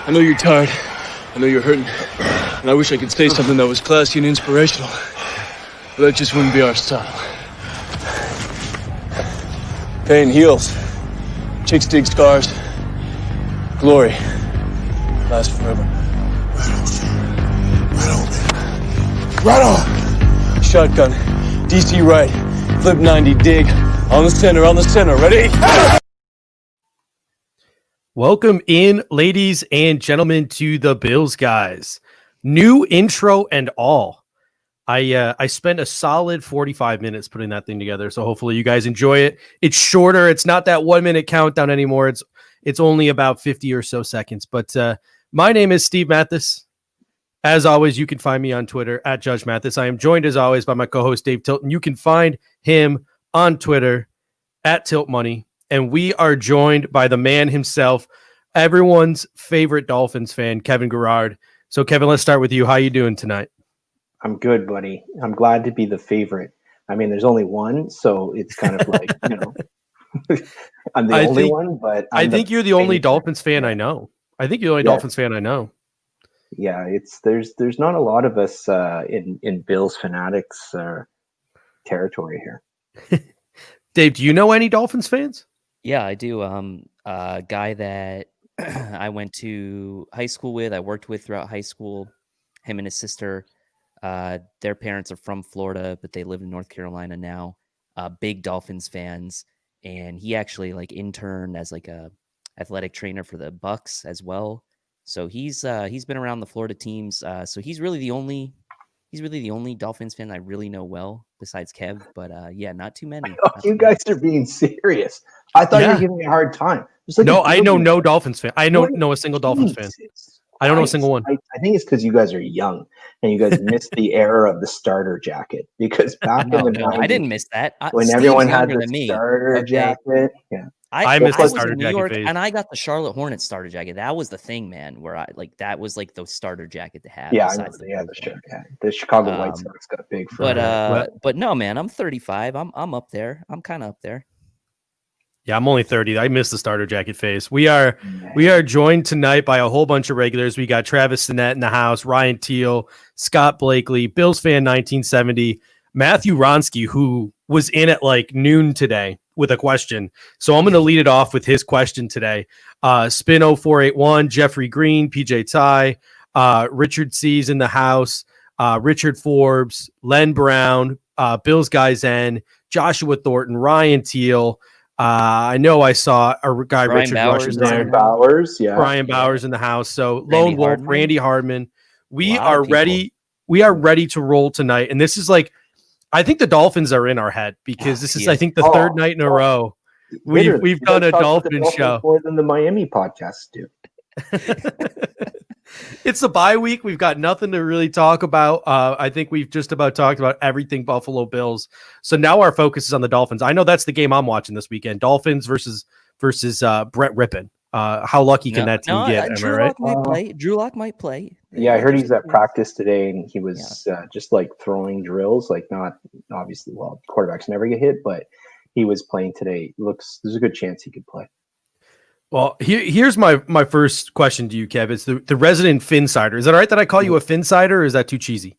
I know you're tired. I know you're hurting. And I wish I could say something that was classy and inspirational. But that just wouldn't be our style. Pain heals. Chicks dig scars. Glory lasts forever. Right on. Shotgun. DC right. Flip 90. Dig. On the center. Ready? Welcome in, ladies and gentlemen, to the Bills Guys. New intro and all. I spent a solid 45 minutes putting that thing together, so hopefully you guys enjoy it. It's shorter. It's not that 1 minute countdown anymore. It's only about 50 or so seconds. But my name is Steve Mathis. As always, you can find me on Twitter at Judge Mathis. I am joined, as always, by my co-host Dave Tilton. You can find him on Twitter at Tilt Money. And we are joined by the man himself, everyone's favorite Dolphins fan, Kevin Garrard. So, Kevin, let's start with you. How you doing tonight? I'm good, buddy. I'm glad to be the favorite. I mean, there's only one, so it's kind of like, I'm the only one, but I think you're the only Dolphins fan I know. I think you're the only Dolphins fan I know. Yeah, there's not a lot of us in Bills fanatics territory here. Dave, do you know any Dolphins fans? Yeah, I do. A guy that I went to high school with, I worked with throughout high school, him and his sister. Their parents are from Florida, but they live in North Carolina now. Big Dolphins fans, and he actually interned as a athletic trainer for the Bucks as well. So he's been around the Florida teams. So he's really the only Dolphins fan I really know well, besides Kev. But yeah, not too many. You guys are being serious. I thought you were giving me a hard time. No, I know no Dolphins fan. I don't know a single Dolphins fan. I don't know a single one. I think it's because you guys are young and you guys missed the era of the starter jacket. Because back in the 90s, I didn't miss that. When Steve's everyone had the me. starter jacket. Yeah. I missed the was starter in New jacket York, phase. and I got the Charlotte Hornets starter jacket. That was the thing, man. Where that was like the starter jacket to have. Yeah, the Chicago White Sox got big for. But no, man, I'm 35. I'm up there. I'm kind of up there. Yeah, I'm only 30. I missed the starter jacket phase. We are joined tonight by a whole bunch of regulars. We got Travis Sinnett in the house, Ryan Teal, Scott Blakely, Bills fan 1970, Matthew Ronsky, who was in at noon today with a question. So I'm going to lead it off with his question today. Spin 0481, Jeffrey Green, PJ Ty, Richard C's in the house, Richard Forbes, Len Brown, Bills Guys N, Joshua Thornton, Ryan Teal. I know I saw a guy, Brian Richard Bowers, Rush is Brian Bowers, yeah. Brian Bowers in the house. So Randy Lone Wolf, Hardman. Randy Hardman. We A lot are of people. ready. We are ready to roll tonight. And this is I think the Dolphins are in our head because this is, I think, the third night in a row we've done a Dolphin show. More than the Miami podcasts do. It's the bye week. We've got nothing to really talk about. I think we've just about talked about everything Buffalo Bills. So now our focus is on the Dolphins. I know that's the game I'm watching this weekend. Dolphins versus Brett Rippin. How lucky can that team get? Drew Lock might play. Drew Lock might play. Yeah, I heard he's at practice today, and he was just throwing drills. Not obviously, quarterbacks never get hit, but he was playing today. There's a good chance he could play. Well, here's my first question to you, Kev. It's the resident Finsider. Is that all right that I call you a Finsider, or is that too cheesy?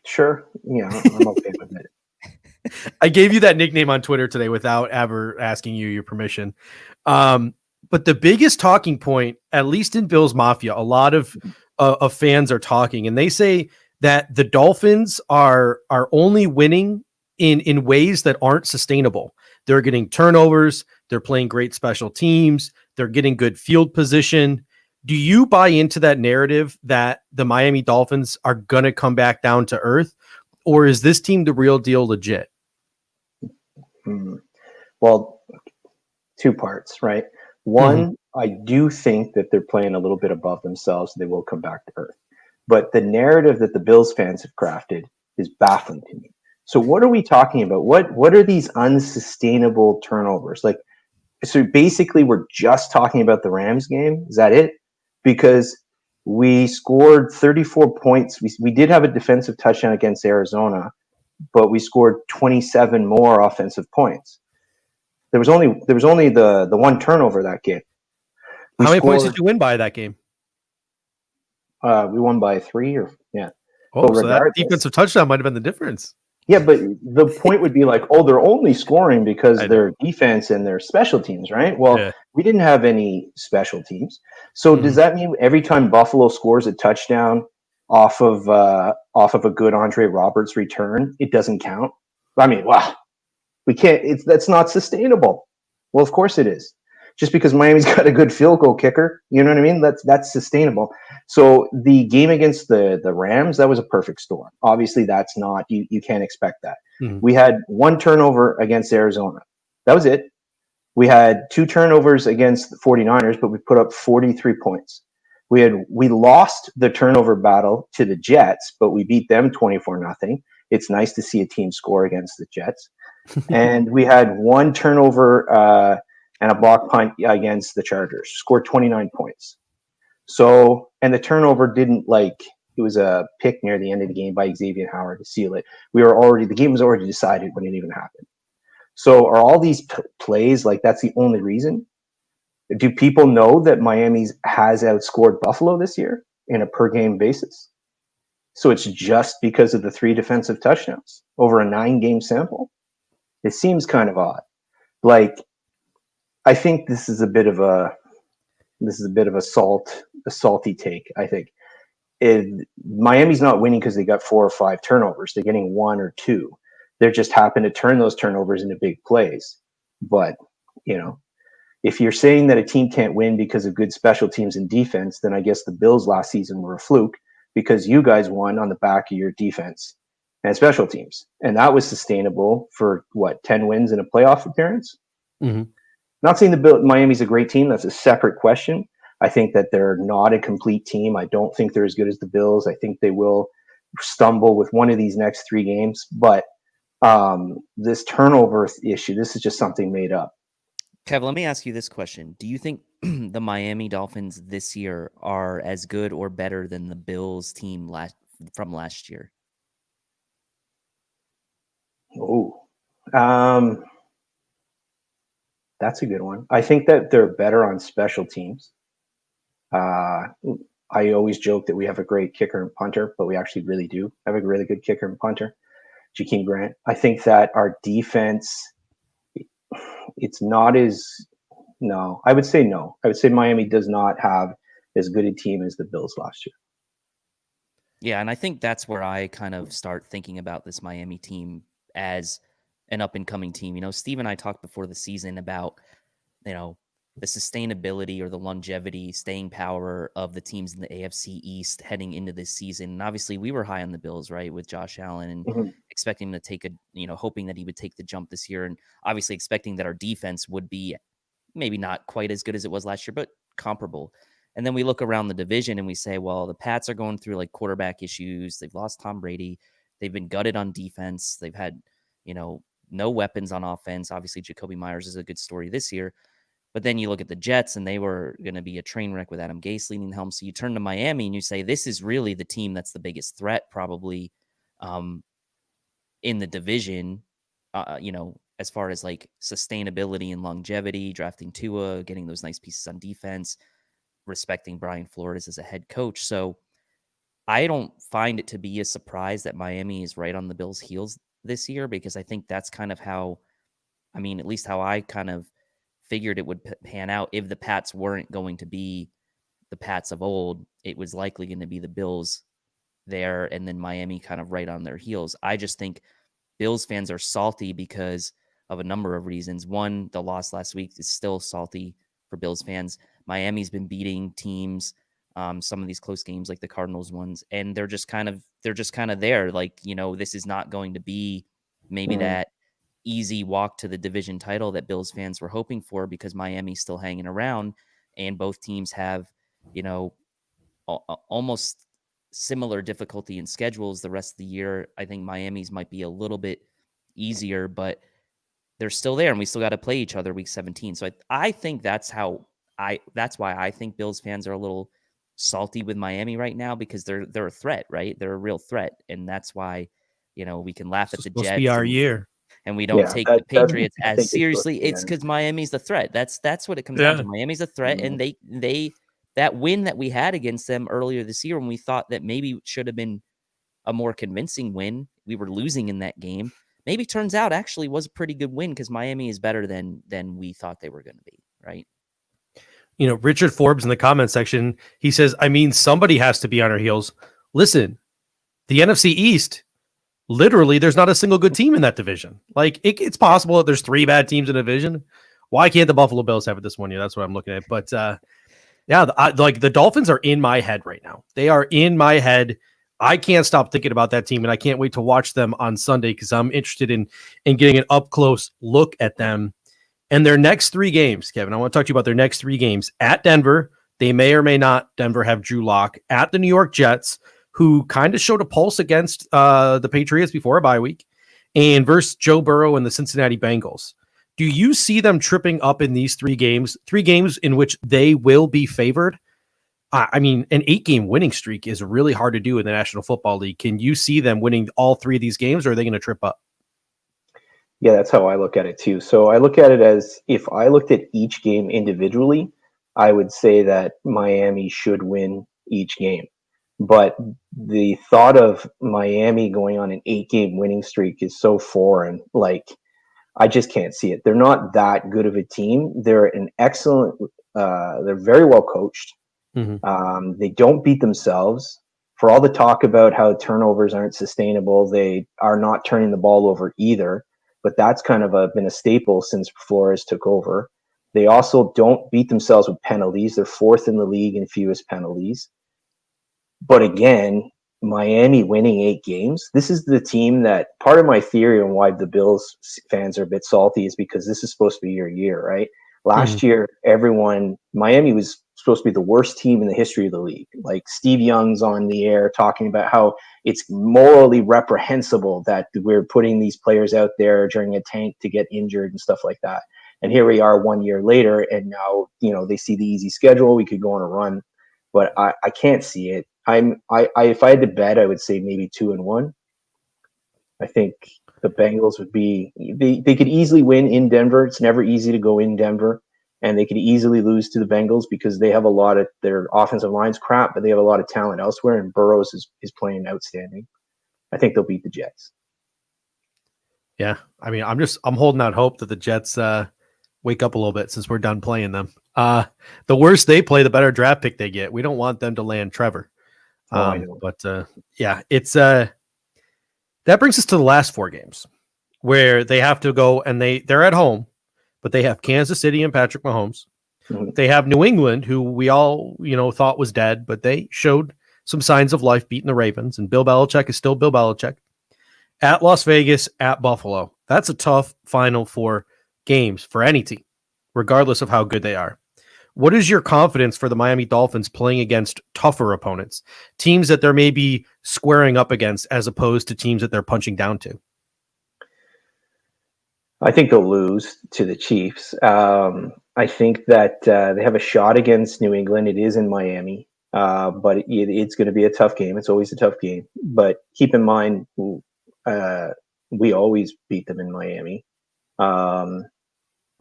Sure. Yeah, I'm okay with it. I gave you that nickname on Twitter today without ever asking you your permission. But the biggest talking point, at least in Bills Mafia, a lot of fans are talking, and they say that the Dolphins are only winning in ways that aren't sustainable. They're getting turnovers. They're playing great special teams. They're getting good field position. Do you buy into that narrative that the Miami Dolphins are going to come back down to earth, or is this team the real deal legit? Well, two parts, right? One, I do think that they're playing a little bit above themselves. They will come back to earth. But the narrative that the Bills fans have crafted is baffling to me. So what are we talking about? What are these unsustainable turnovers? So basically we're just talking about the Rams game. Is that it? Because we scored 34 points. We did have a defensive touchdown against Arizona, but we scored 27 more offensive points. There was only the one turnover that game. How many points did you win by that game? We won by 3 or yeah. Oh, But so that regardless, defensive touchdown might have been the difference. yeah, but the point would be like, oh, they're only scoring because I know. their defense and their special teams, right? Well, Yeah. we didn't have any special teams. So does that mean every time Buffalo scores a touchdown off of a good Andre Roberts return, it doesn't count? I mean, wow, we can't. That's not sustainable. Well, of course it is. Just because Miami's got a good field goal kicker, you know what I mean? That's sustainable. So the game against the Rams, that was a perfect storm. Obviously, that's not you can't expect that. We had 1 turnover against Arizona. That was it. We had 2 turnovers against the 49ers, but we put up 43 points. We lost the turnover battle to the Jets, but we beat them 24-0. It's nice to see a team score against the Jets. And we had 1 turnover and a block punt against the Chargers. Scored 29 points. So, and the turnover didn't it was a pick near the end of the game by Xavier Howard to seal it. The game was already decided when it even happened. So are all these plays that's the only reason? Do people know that Miami has outscored Buffalo this year in a per game basis? So it's just because of the 3 defensive touchdowns over a 9-game sample? It seems kind of odd. I think this is a bit of a salty take. I think Miami's not winning because they got 4 or 5 turnovers. They're getting 1 or 2. They just happen to turn those turnovers into big plays. But if you're saying that a team can't win because of good special teams and defense, then I guess the Bills last season were a fluke because you guys won on the back of your defense and special teams, and that was sustainable for 10 wins in a playoff appearance. Not saying Miami's a great team. That's a separate question. I think that they're not a complete team. I don't think they're as good as the Bills. I think they will stumble with one of these next 3 games. But this turnover issue, this is just something made up. Kev, let me ask you this question. Do you think the Miami Dolphins this year are as good or better than the Bills team from last year? Oh, that's a good one. I think that they're better on special teams. I always joke that we have a great kicker and punter, but we actually really do have a really good kicker and punter, Jakeem Grant. I think that our defense, it's not as no. I would say no. I would say Miami does not have as good a team as the Bills last year. Yeah, and I think that's where I kind of start thinking about this Miami team as an up-and-coming team. Steve and I talked before the season about, the sustainability or the longevity, staying power of the teams in the AFC East heading into this season. And obviously we were high on the Bills, right, with Josh Allen and expecting to take hoping that he would take the jump this year. And obviously expecting that our defense would be maybe not quite as good as it was last year, but comparable. And then we look around the division and we say, well, the Pats are going through quarterback issues. They've lost Tom Brady. They've been gutted on defense. They've had, no weapons on offense. Obviously, Jacoby Myers is a good story this year. But then you look at the Jets and they were going to be a train wreck with Adam Gase leading the helm. So you turn to Miami and you say, this is really the team that's the biggest threat probably in the division, as far as sustainability and longevity, drafting Tua, getting those nice pieces on defense, respecting Brian Flores as a head coach. So I don't find it to be a surprise that Miami is right on the Bills' heels this year, because I think that's kind of how, at least how I kind of figured it would pan out. If the Pats weren't going to be the Pats of old, it was likely going to be the Bills there and then Miami kind of right on their heels. I just think Bills fans are salty because of a number of reasons. One, the loss last week is still salty for Bills fans. Miami's been beating teams, some of these close games like the Cardinals ones, and they're just kind of there. This is not going to be maybe that easy walk to the division title that Bills fans were hoping for, because Miami's still hanging around and both teams have, almost similar difficulty in schedules the rest of the year. I think Miami's might be a little bit easier, but they're still there and we still got to play each other week 17. So I think that's why I think Bills fans are a little salty with Miami right now, because they're a threat, right? They're a real threat. And that's why, we can laugh at the Jets. Supposed to be our year. And we don't take the Patriots as seriously. It's because Miami's the threat. That's what it comes down to. Miami's a threat, and that win that we had against them earlier this year, when we thought that maybe it should have been a more convincing win, we were losing in that game. Maybe turns out actually was a pretty good win because Miami is better than we thought they were going to be, right? You know, Richard Forbes in the comment section, he says, I mean, somebody has to be on our heels. Listen, the NFC East, literally, there's not a single good team in that division. Like, it's possible that there's 3 bad teams in a division. Why can't the Buffalo Bills have it this one year? That's what I'm looking at. But like the Dolphins are in my head right now. They are in my head. I can't stop thinking about that team, and I can't wait to watch them on Sunday because I'm interested in getting an up-close look at them. And their next 3 games, Kevin, I want to talk to you about their next 3 games. At Denver, they may or may not, Denver, have Drew Lock. At the New York Jets, who kind of showed a pulse against the Patriots before a bye week, and versus Joe Burrow and the Cincinnati Bengals. Do you see them tripping up in these 3 games? 3 games in which they will be favored? I mean, an 8-game winning streak is really hard to do in the National Football League. Can you see them winning all 3 of these games, or are they going to trip up? Yeah, that's how I look at it too. So I look at it as, if I looked at each game individually, I would say that Miami should win each game. But the thought of Miami going on an 8-game winning streak is so foreign. Like, I just can't see it. They're not that good of a team. They're an excellent, they're very well coached. Mm-hmm. They don't beat themselves. For all the talk about how turnovers aren't sustainable, they are not turning the ball over either. But that's kind of been a staple since Flores took over. They also don't beat themselves with penalties. They're 4th in the league in fewest penalties. But again, Miami winning 8 games. This is the team that, part of my theory on why the Bills fans are a bit salty is because this is supposed to be your year, right? Last year, Miami was supposed to be the worst team in the history of the league. Like, Steve Young's on the air talking about how it's morally reprehensible that we're putting these players out there during a tank to get injured and stuff like that. And here we are 1 year later, and now, they see the easy schedule. We could go on a run, but I can't see it. If I had to bet, I would say maybe 2-1. I think the Bengals would be, they could easily win in Denver. It's never easy to go in Denver, and they could easily lose to the Bengals because they have a lot of, their offensive line's crap, but they have a lot of talent elsewhere, and Burrows is playing outstanding. I think they'll beat the Jets. Yeah. I mean, I'm holding out hope that the Jets wake up a little bit since we're done playing them. The worse they play, the better draft pick they get. We don't want them to land Trevor. Yeah, it's that brings us to the last 4 games where they have to go, and they're at home, but they have Kansas City and Patrick Mahomes. Mm-hmm. They have New England, who we all thought was dead, but they showed some signs of life beating the Ravens, and Bill Belichick is still Bill Belichick. At Las Vegas, at Buffalo. That's a tough final 4 games for any team, regardless of how good they are. What is your confidence for the Miami Dolphins playing against tougher opponents, teams that they're maybe squaring up against as opposed to teams that they're punching down to? I think they'll lose to the Chiefs. I think that they have a shot against New England. It is in Miami, but it's going to be a tough game. It's always a tough game. But keep in mind, we always beat them in Miami, or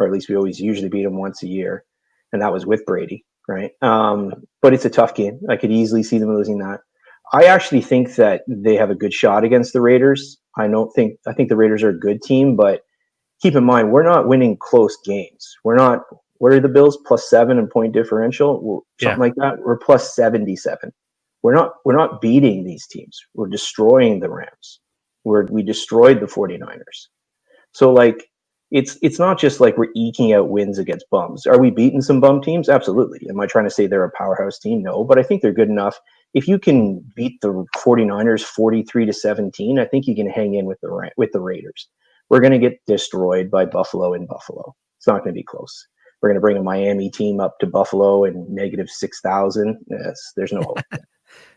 at least we always usually beat them once a year. And that was with Brady, right? But it's a tough game. I could easily see them losing that. I actually think that they have a good shot against the Raiders. I think the Raiders are a good team, but keep in mind, we're not winning close games. What are the Bills? +7 in point differential? Something like that. We're +77. We're not beating these teams. We're destroying the Rams. We destroyed the 49ers. So it's not just like we're eking out wins against bums. Are we beating some bum teams? Absolutely. Am I trying to say they're a powerhouse team? No, but I think they're good enough. If you can beat the 49ers 43-17, I think you can hang in with the Raiders. We're going to get destroyed by Buffalo in Buffalo. It's not going to be close. We're going to bring a Miami team up to Buffalo and -6,000. Yes, there's no hope.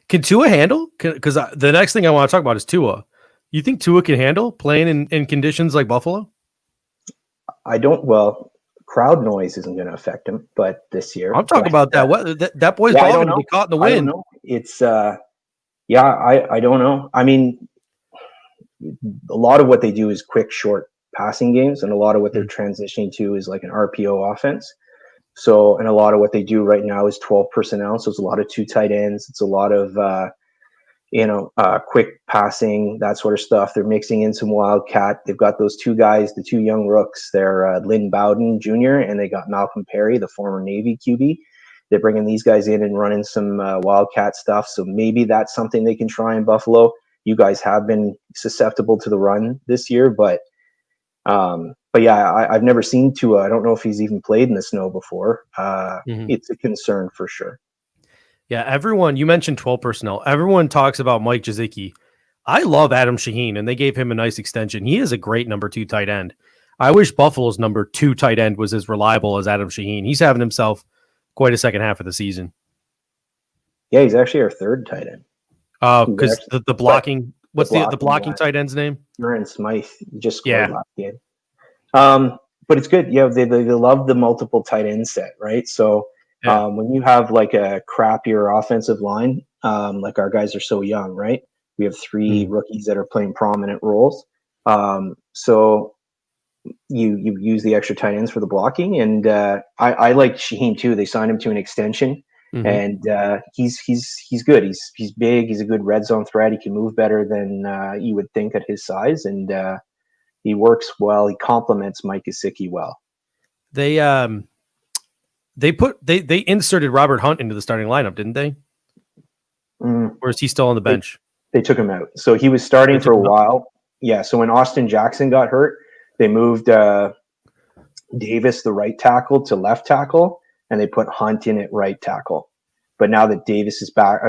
Can Tua handle? Because the next thing I want to talk about is Tua. You think Tua can handle playing in conditions like Buffalo? I don't. Well, crowd noise isn't going to affect him, but this year I'm talking about that. That boy's ball going to be caught in the wind. I don't know. It's I don't know. I mean, a lot of what they do is quick, short passing games, and a lot of what they're transitioning to is like an RPO offense. So, and a lot of what they do right now is 12 personnel. So it's a lot of 2 tight ends. It's a lot of, quick passing, that sort of stuff. They're mixing in some wildcat. They've got those 2 guys, the 2 young rooks. They're Lynn Bowden Jr. and they got Malcolm Perry, the former Navy QB. They're bringing these guys in and running some wildcat stuff. So maybe that's something they can try in Buffalo. You guys have been susceptible to the run this year, but yeah, I've never seen Tua. I don't know if he's even played in the snow before. It's a concern for sure. Yeah, everyone, you mentioned 12 personnel. Everyone talks about Mike Gesicki. I love Adam Shaheen, and they gave him a nice extension. He is a great number 2 tight end. I wish Buffalo's number 2 tight end was as reliable as Adam Shaheen. He's having himself quite a second half of the season. Yeah, he's actually our 3rd tight end. Because the blocking, what's the blocking tight end's name? Aaron Smythe just scored last game. But it's good. Yeah, they love the multiple tight end set, right? So when you have like a crappier offensive line, like our guys are so young, right? We have 3 rookies that are playing prominent roles. So you use the extra tight ends for the blocking, and I like Shaheen too. They signed him to an extension, and he's good. He's big. He's a good red zone threat. He can move better than you would think at his size, and he works well. He complements Mike Gesicki well. They inserted Robert Hunt into the starting lineup, didn't they? Or is he still on the bench? They took him out. So he was starting for a while. Yeah. So when Austin Jackson got hurt, they moved Davis, the right tackle, to left tackle, and they put Hunt in at right tackle. But now that Davis is back,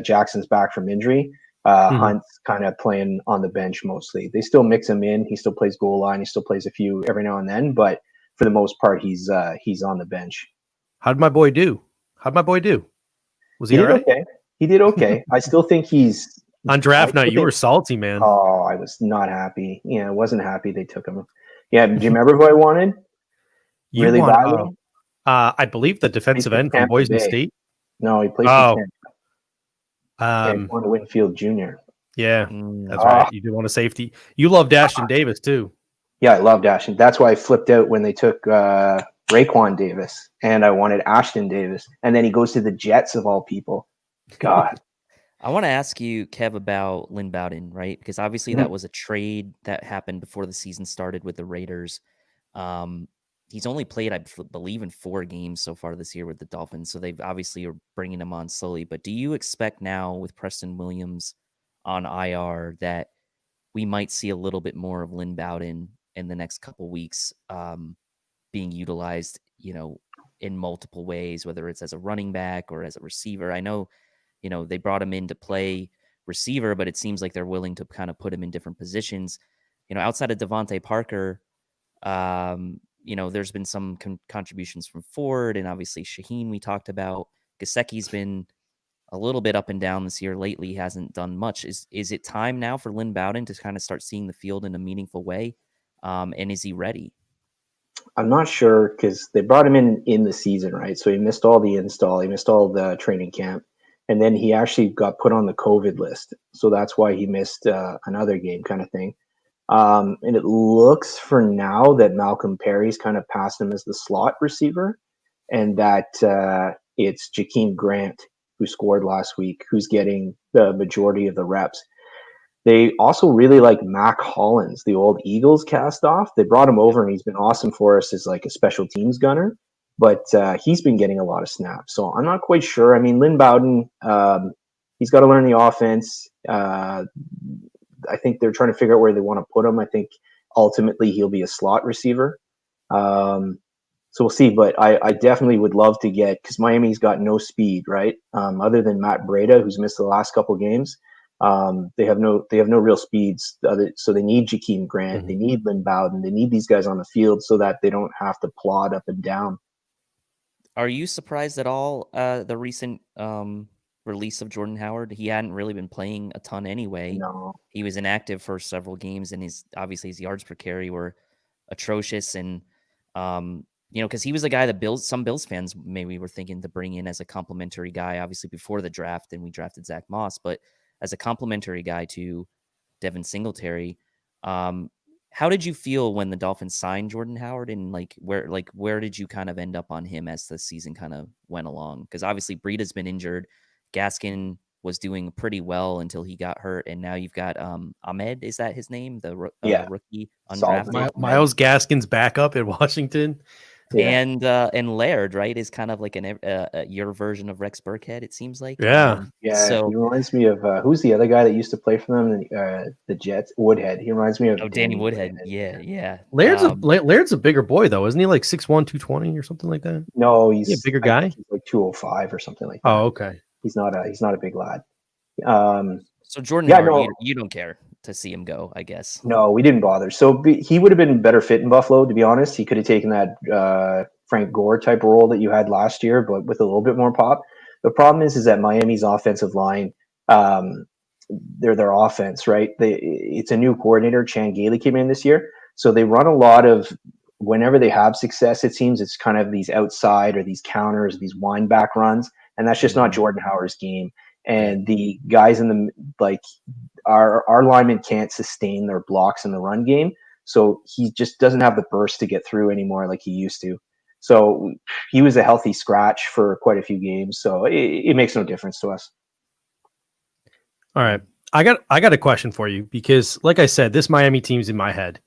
Jackson's back from injury, Hunt's kind of playing on the bench mostly. They still mix him in. He still plays goal line. He still plays a few every now and then, but for the most part, he's on the bench. How'd my boy do? Was he all right? Okay. He did okay. I still think he's on draft night. You were salty, man. Oh, I was not happy. Yeah, I wasn't happy they took him. Yeah, do you remember who I wanted? Really badly? I believe the defensive end from Boise State. No, he played for Tampa. Wanted Winfield Jr. Yeah, that's right. You did want a safety. You loved Ashton Davis too. Yeah, I loved Ashton. That's why I flipped out when they took Raekwon Davis, and I wanted Ashton Davis, and then he goes to the Jets of all people. God. I want to ask you, Kev, about Lynn Bowden, right? Because obviously that was a trade that happened before the season started with the Raiders. He's only played, I believe, in 4 games so far this year with the Dolphins, so they've obviously are bringing him on slowly. But do you expect now with Preston Williams on IR that we might see a little bit more of Lynn Bowden in the next couple weeks being utilized, in multiple ways, whether it's as a running back or as a receiver? I know, they brought him in to play receiver, but it seems like they're willing to kind of put him in different positions. Outside of Devontae Parker, there's been some contributions from Ford and obviously Shaheen we talked about. Gesicki's been a little bit up and down this year lately. He hasn't done much. Is it time now for Lynn Bowden to kind of start seeing the field in a meaningful way? And is he ready? I'm not sure because they brought him in the season, right? So he missed all the install. He missed all the training camp. And then he actually got put on the COVID list. So that's why he missed another game kind of thing. And it looks for now that Malcolm Perry's kind of passed him as the slot receiver, and that it's Jakeem Grant, who scored last week, who's getting the majority of the reps. They also really like Mac Hollins, the old Eagles cast off. They brought him over, and he's been awesome for us as like a special teams gunner. But he's been getting a lot of snaps. So I'm not quite sure. I mean, Lynn Bowden, he's got to learn the offense. I think they're trying to figure out where they want to put him. I think ultimately he'll be a slot receiver. So we'll see. But I definitely would love to get, because Miami's got no speed, right? Other than Matt Breida, who's missed the last couple of games. They have no real speeds. So they need Jakeem Grant. They need Lynn Bowden. They need these guys on the field so that they don't have to plod up and down. Are you surprised at all the recent release of Jordan Howard? He hadn't really been playing a ton anyway. No. He was inactive for several games, and his yards per carry were atrocious. And because he was a guy that some Bills fans maybe were thinking to bring in as a complimentary guy, obviously before the draft, and we drafted Zach Moss, but as a complimentary guy to Devin Singletary. How how did you feel when the Dolphins signed Jordan Howard, and where did you kind of end up on him as the season kind of went along? Because obviously Breida's been injured, Gaskin was doing pretty well until he got hurt, and now you've got Ahmed, is that his name, the rookie Solid. undrafted? Miles Gaskin's backup in Washington. Yeah. And Laird, right, is kind of like your version of Rex Burkhead, it seems like. Yeah. He reminds me of who's the other guy that used to play for them, the Jets? Woodhead. He reminds me of Danny Woodhead. Yeah. Laird's a bigger boy though, isn't he? Like 6'1", 220 or something like that. No, he's a bigger guy. He's like 205 or something like that. Oh, okay. He's not a big lad. So Jordan Howard, you don't care to see him go, I guess. No, we didn't bother. So he would have been better fit in Buffalo, to be honest. He could have taken that Frank Gore type role that you had last year, but with a little bit more pop. The problem is that Miami's offensive line, they're their offense, right? It's a new coordinator. Chan Gailey came in this year. So they run a lot of, whenever they have success, it seems it's kind of these outside or these counters, these wind back runs. And that's just not Jordan Howard's game. And the guys in the, our linemen can't sustain their blocks in the run game. So he just doesn't have the burst to get through anymore like he used to. So he was a healthy scratch for quite a few games. So it makes no difference to us. All right. I got a question for you because, like I said, this Miami team's in my head.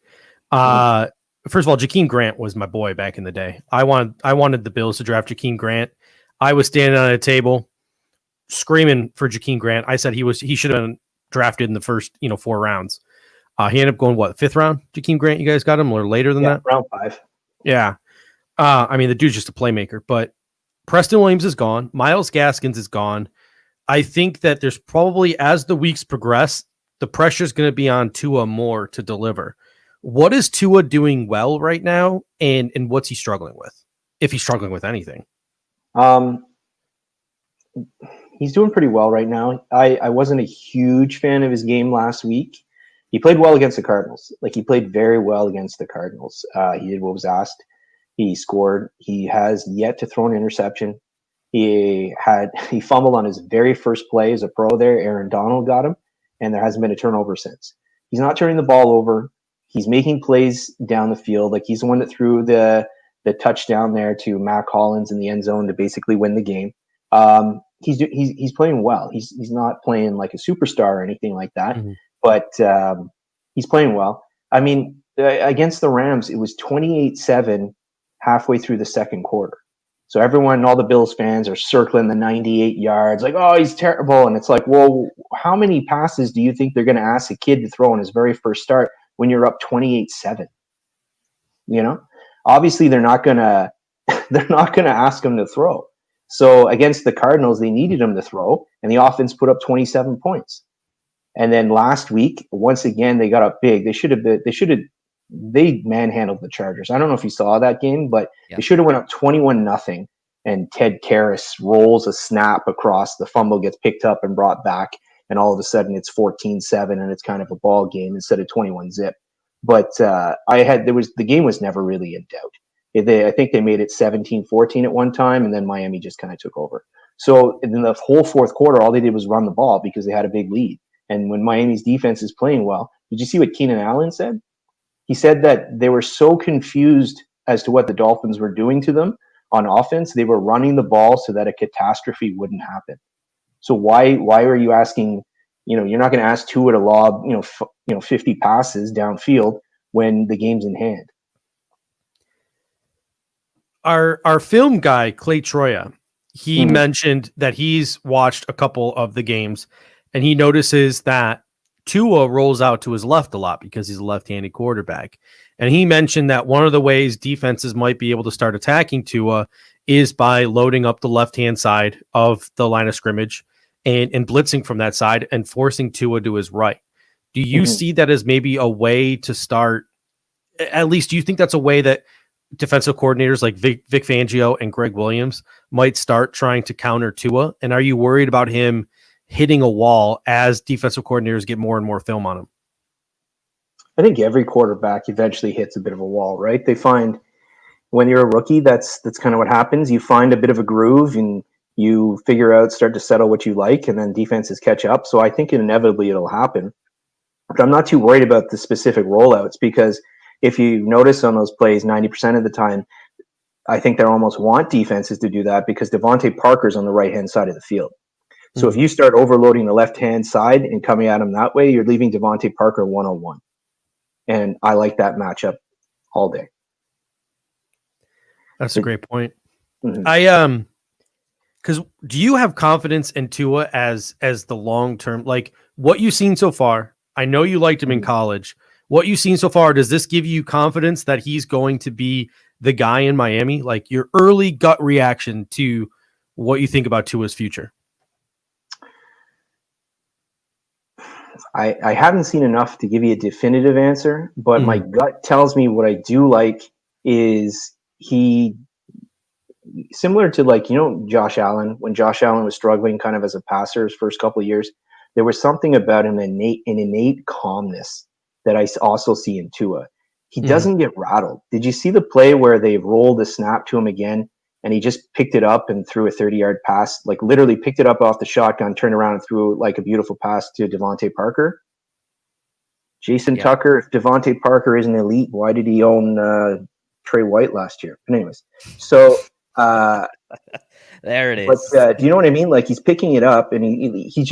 First of all, Jakeem Grant was my boy back in the day. I wanted the Bills to draft Jakeem Grant. I was standing on a table screaming for Jakeem Grant. I said he should have been drafted in the first 4 rounds. He ended up going 5th round. Jakeem Grant, you guys got him or later than that? Round 5. Yeah. I mean, the dude's just a playmaker. But Preston Williams is gone. Miles Gaskins is gone. I think that there's probably, as the weeks progress, the pressure is going to be on Tua more to deliver. What is Tua doing well right now, and what's he struggling with, if he's struggling with anything? He's doing pretty well right now. I wasn't a huge fan of his game last week. He played well against the Cardinals. He played very well against the Cardinals. He did what was asked. He scored. He has yet to throw an interception. He fumbled on his very first play as a pro there. Aaron Donald got him, and there hasn't been a turnover since. He's not turning the ball over. He's making plays down the field. He's the one that threw the touchdown there to Mac Hollins in the end zone to basically win the game. He's playing well. He's not playing like a superstar or anything like that, but he's playing well. I mean, against the Rams, it was 28-7 halfway through the second quarter. So all the Bills fans are circling the 98 yards, oh, he's terrible. And it's well, how many passes do you think they're going to ask a kid to throw in his very first start when you're up 28-7? Obviously they're not going to ask him to throw. So against the Cardinals, they needed him to throw, and the offense put up 27 points. And then last week, once again, they got up big. They manhandled the Chargers. I don't know if you saw that game, but They should have went up 21-0. And Ted Karras rolls a snap across, the fumble gets picked up and brought back, and all of a sudden it's 14-7, and it's kind of a ball game instead of 21-0. But the game was never really in doubt. I think they made it 17-14 at one time, and then Miami just kind of took over. So in the whole fourth quarter, all they did was run the ball because they had a big lead. And when Miami's defense is playing well, did you see what Keenan Allen said? He said that they were so confused as to what the Dolphins were doing to them on offense, they were running the ball so that a catastrophe wouldn't happen. So why are you asking? You're not going to ask Tua to lob 50 passes downfield when the game's in hand. Our film guy, Clay Troya, he mentioned that he's watched a couple of the games, and he notices that Tua rolls out to his left a lot because he's a left-handed quarterback. And he mentioned that one of the ways defenses might be able to start attacking Tua is by loading up the left-hand side of the line of scrimmage and blitzing from that side and forcing Tua to his right. Do you see that as maybe a way to start? At least, do you think that's a way that defensive coordinators like Vic Fangio and Greg Williams might start trying to counter Tua? And are you worried about him hitting a wall as defensive coordinators get more and more film on him? I think every quarterback eventually hits a bit of a wall, right? They find when you're a rookie, that's kind of what happens. You find a bit of a groove and you start to settle what you like, and then defenses catch up. So I think inevitably it'll happen. But I'm not too worried about the specific rollouts, because if you notice on those plays, 90% of the time, I think they almost want defenses to do that because Devontae Parker's on the right-hand side of the field. So if you start overloading the left-hand side and coming at him that way, you're leaving Devontae Parker one-on-one. And I like that matchup all day. That's a great point. Mm-hmm. Because do you have confidence in Tua as the long-term, like what you've seen so far? I know you liked him in college. What you've seen so far, does this give you confidence that he's going to be the guy in Miami? Like your early gut reaction to what you think about Tua's future? I haven't seen enough to give you a definitive answer, but my gut tells me what I do like is he, similar to like, Josh Allen, when Josh Allen was struggling kind of as a passer his first couple of years, there was something about an innate calmness that I also see in Tua. He doesn't get rattled. Did you see the play where they rolled a snap to him again and he just picked it up and threw a 30-yard pass, like literally picked it up off the shotgun, turned around and threw like a beautiful pass to Devontae Parker? Jason Tucker, if Devontae Parker isn't elite, why did he own Trey White last year? But anyways, so there it is. But do you know what I mean? Like he's picking it up and he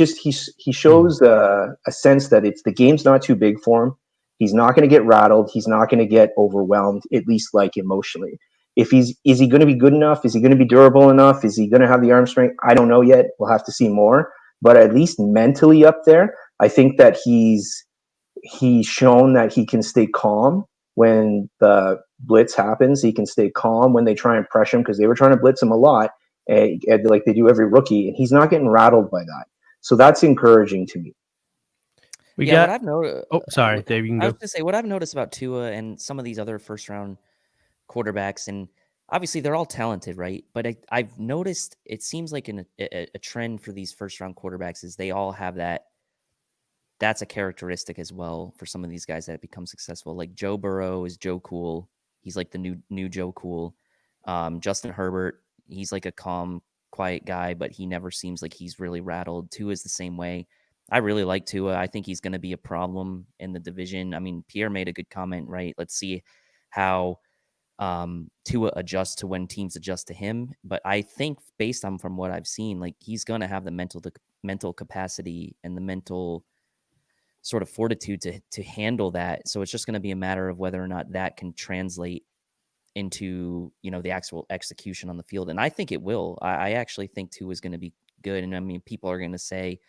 shows a sense that the game's not too big for him. He's not going to get rattled. He's not going to get overwhelmed, at least like emotionally. Is he going to be good enough? Is he going to be durable enough? Is he going to have the arm strength? I don't know yet. We'll have to see more. But at least mentally up there, I think that he's shown that he can stay calm when the blitz happens. He can stay calm when they try and pressure him, because they were trying to blitz him a lot, like they do every rookie, and he's not getting rattled by that. So that's encouraging to me. What I've noticed. Oh, sorry, Dave. You can go. I was going to say what I've noticed about Tua and some of these other first-round quarterbacks, and obviously they're all talented, right? But I've noticed it seems like a trend for these first-round quarterbacks is they all have that. That's a characteristic as well for some of these guys that become successful. Like Joe Burrow is Joe Cool. He's like the new Joe Cool. Justin Herbert, he's like a calm, quiet guy, but he never seems like he's really rattled. Tua is the same way. I really like Tua. I think he's going to be a problem in the division. I mean, Pierre made a good comment, right? Let's see how Tua adjusts to when teams adjust to him. But I think based on from what I've seen, like he's going to have the mental capacity and the mental sort of fortitude to handle that. So it's just going to be a matter of whether or not that can translate into, the actual execution on the field. And I think it will. I actually think Tua is going to be good. And I mean, people are going to say,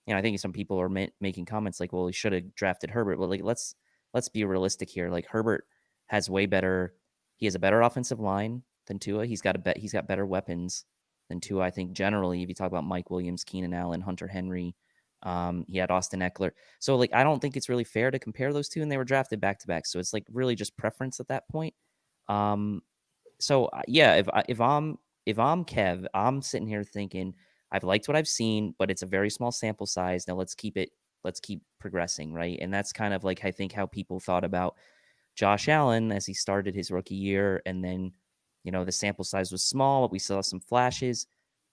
I think some people are making comments like, well, he should have drafted Herbert. Well, like, let's be realistic here. Like Herbert has he has a better offensive line than Tua. He's got better weapons than Tua. I think generally, if you talk about Mike Williams, Keenan Allen, Hunter Henry, he had Austin Eckler. So like, I don't think it's really fair to compare those two, and they were drafted back to back. So it's like really just preference at that point. So yeah, if I'm Kev, I'm sitting here thinking I've liked what I've seen, but it's a very small sample size. Now let's keep progressing, right? And that's kind of like I think how people thought about Josh Allen as he started his rookie year, and then the sample size was small, but we saw some flashes.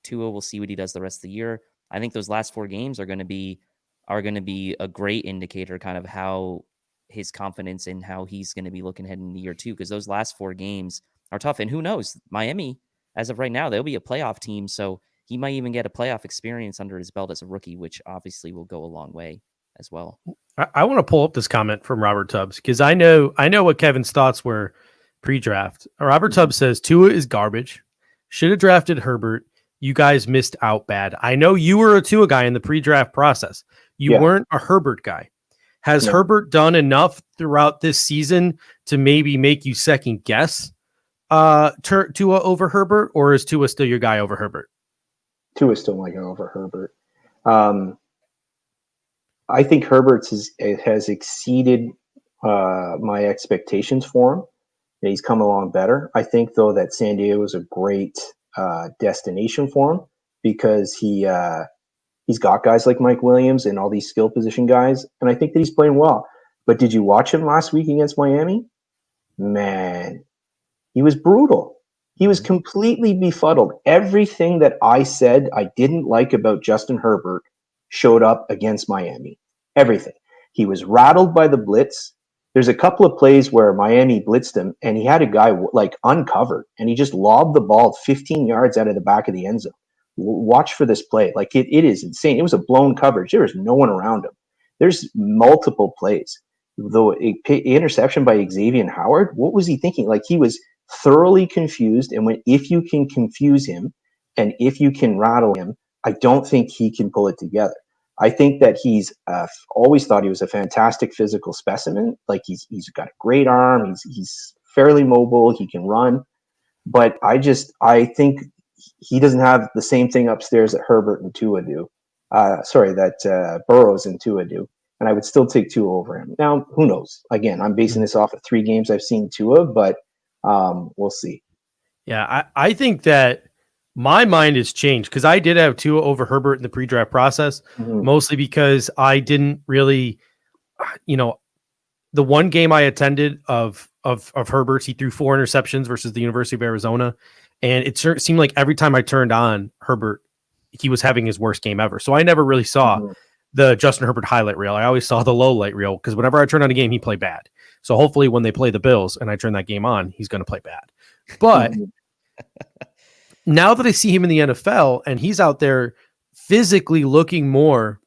Tua, we'll see what he does the rest of the year. I think those last 4 games are going to be a great indicator, kind of how his confidence and how he's going to be looking ahead in the year 2, because those last 4 games are tough. And who knows, Miami, as of right now, they'll be a playoff team, so he might even get a playoff experience under his belt as a rookie, which obviously will go a long way as well. I want to pull up this comment from Robert Tubbs, because I know what Kevin's thoughts were pre-draft. Robert Tubbs says Tua is garbage. Should have drafted Herbert. You guys missed out bad. I know you were a Tua guy in the pre-draft process. You weren't a Herbert guy. Has Herbert done enough throughout this season to maybe make you second guess Tua over Herbert, or is Tua still your guy over Herbert? Tua is still my guy over Herbert. I think Herbert's has exceeded my expectations for him. He's come along better. I think, though, that San Diego is a great destination for him, because he's got guys like Mike Williams and all these skill position guys, and I think that he's playing well. But did you watch him last week against Miami? Man, he was brutal. He was completely befuddled. Everything that I said I didn't like about Justin Herbert showed up against Miami. Everything. He was rattled by the blitz. There's a couple of plays where Miami blitzed him, and he had a guy like uncovered, and he just lobbed the ball 15 yards out of the back of the end zone. Watch for this play. Like it is insane. It was a blown coverage. There was no one around him. There's multiple plays. Though interception by Xavier Howard, what was he thinking? Like he was thoroughly confused. And if you can confuse him and if you can rattle him, I don't think he can pull it together. I think that he's always thought he was a fantastic physical specimen. Like he's got a great arm. He's fairly mobile. He can run. But I think he doesn't have the same thing upstairs that Herbert and Tua do. That Burrows and Tua do. And I would still take Tua over him. Now, who knows? Again, I'm basing this off of 3 games I've seen Tua, but we'll see. Yeah, I think that my mind has changed because I did have Tua over Herbert in the pre-draft process, mostly because I didn't really, the one game I attended of Herbert's, he threw 4 interceptions versus the University of Arizona. And it seemed like every time I turned on Herbert, he was having his worst game ever. So I never really saw the Justin Herbert highlight reel. I always saw the low light reel because whenever I turned on a game, he played bad. So hopefully when they play the Bills and I turn that game on, he's going to play bad. But now that I see him in the NFL and he's out there physically looking more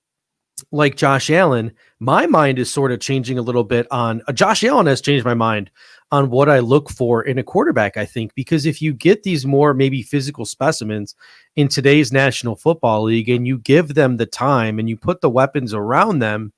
like Josh Allen, my mind is sort of changing a little bit on Josh Allen has changed my mind on what I look for in a quarterback, I think, because if you get these more maybe physical specimens in today's National Football League and you give them the time and you put the weapons around them,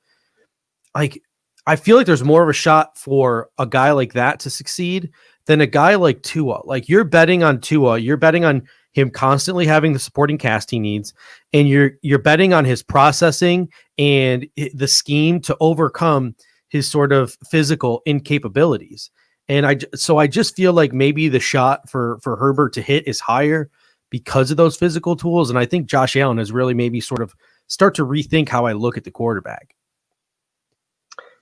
like I feel like there's more of a shot for a guy like that to succeed than a guy like Tua. Like you're betting on Tua, you're betting on him constantly having the supporting cast he needs, and you're betting on his processing and the scheme to overcome his sort of physical incapabilities. And I just feel like maybe the shot for Herbert to hit is higher because of those physical tools. And I think Josh Allen has really maybe sort of start to rethink how I look at the quarterback.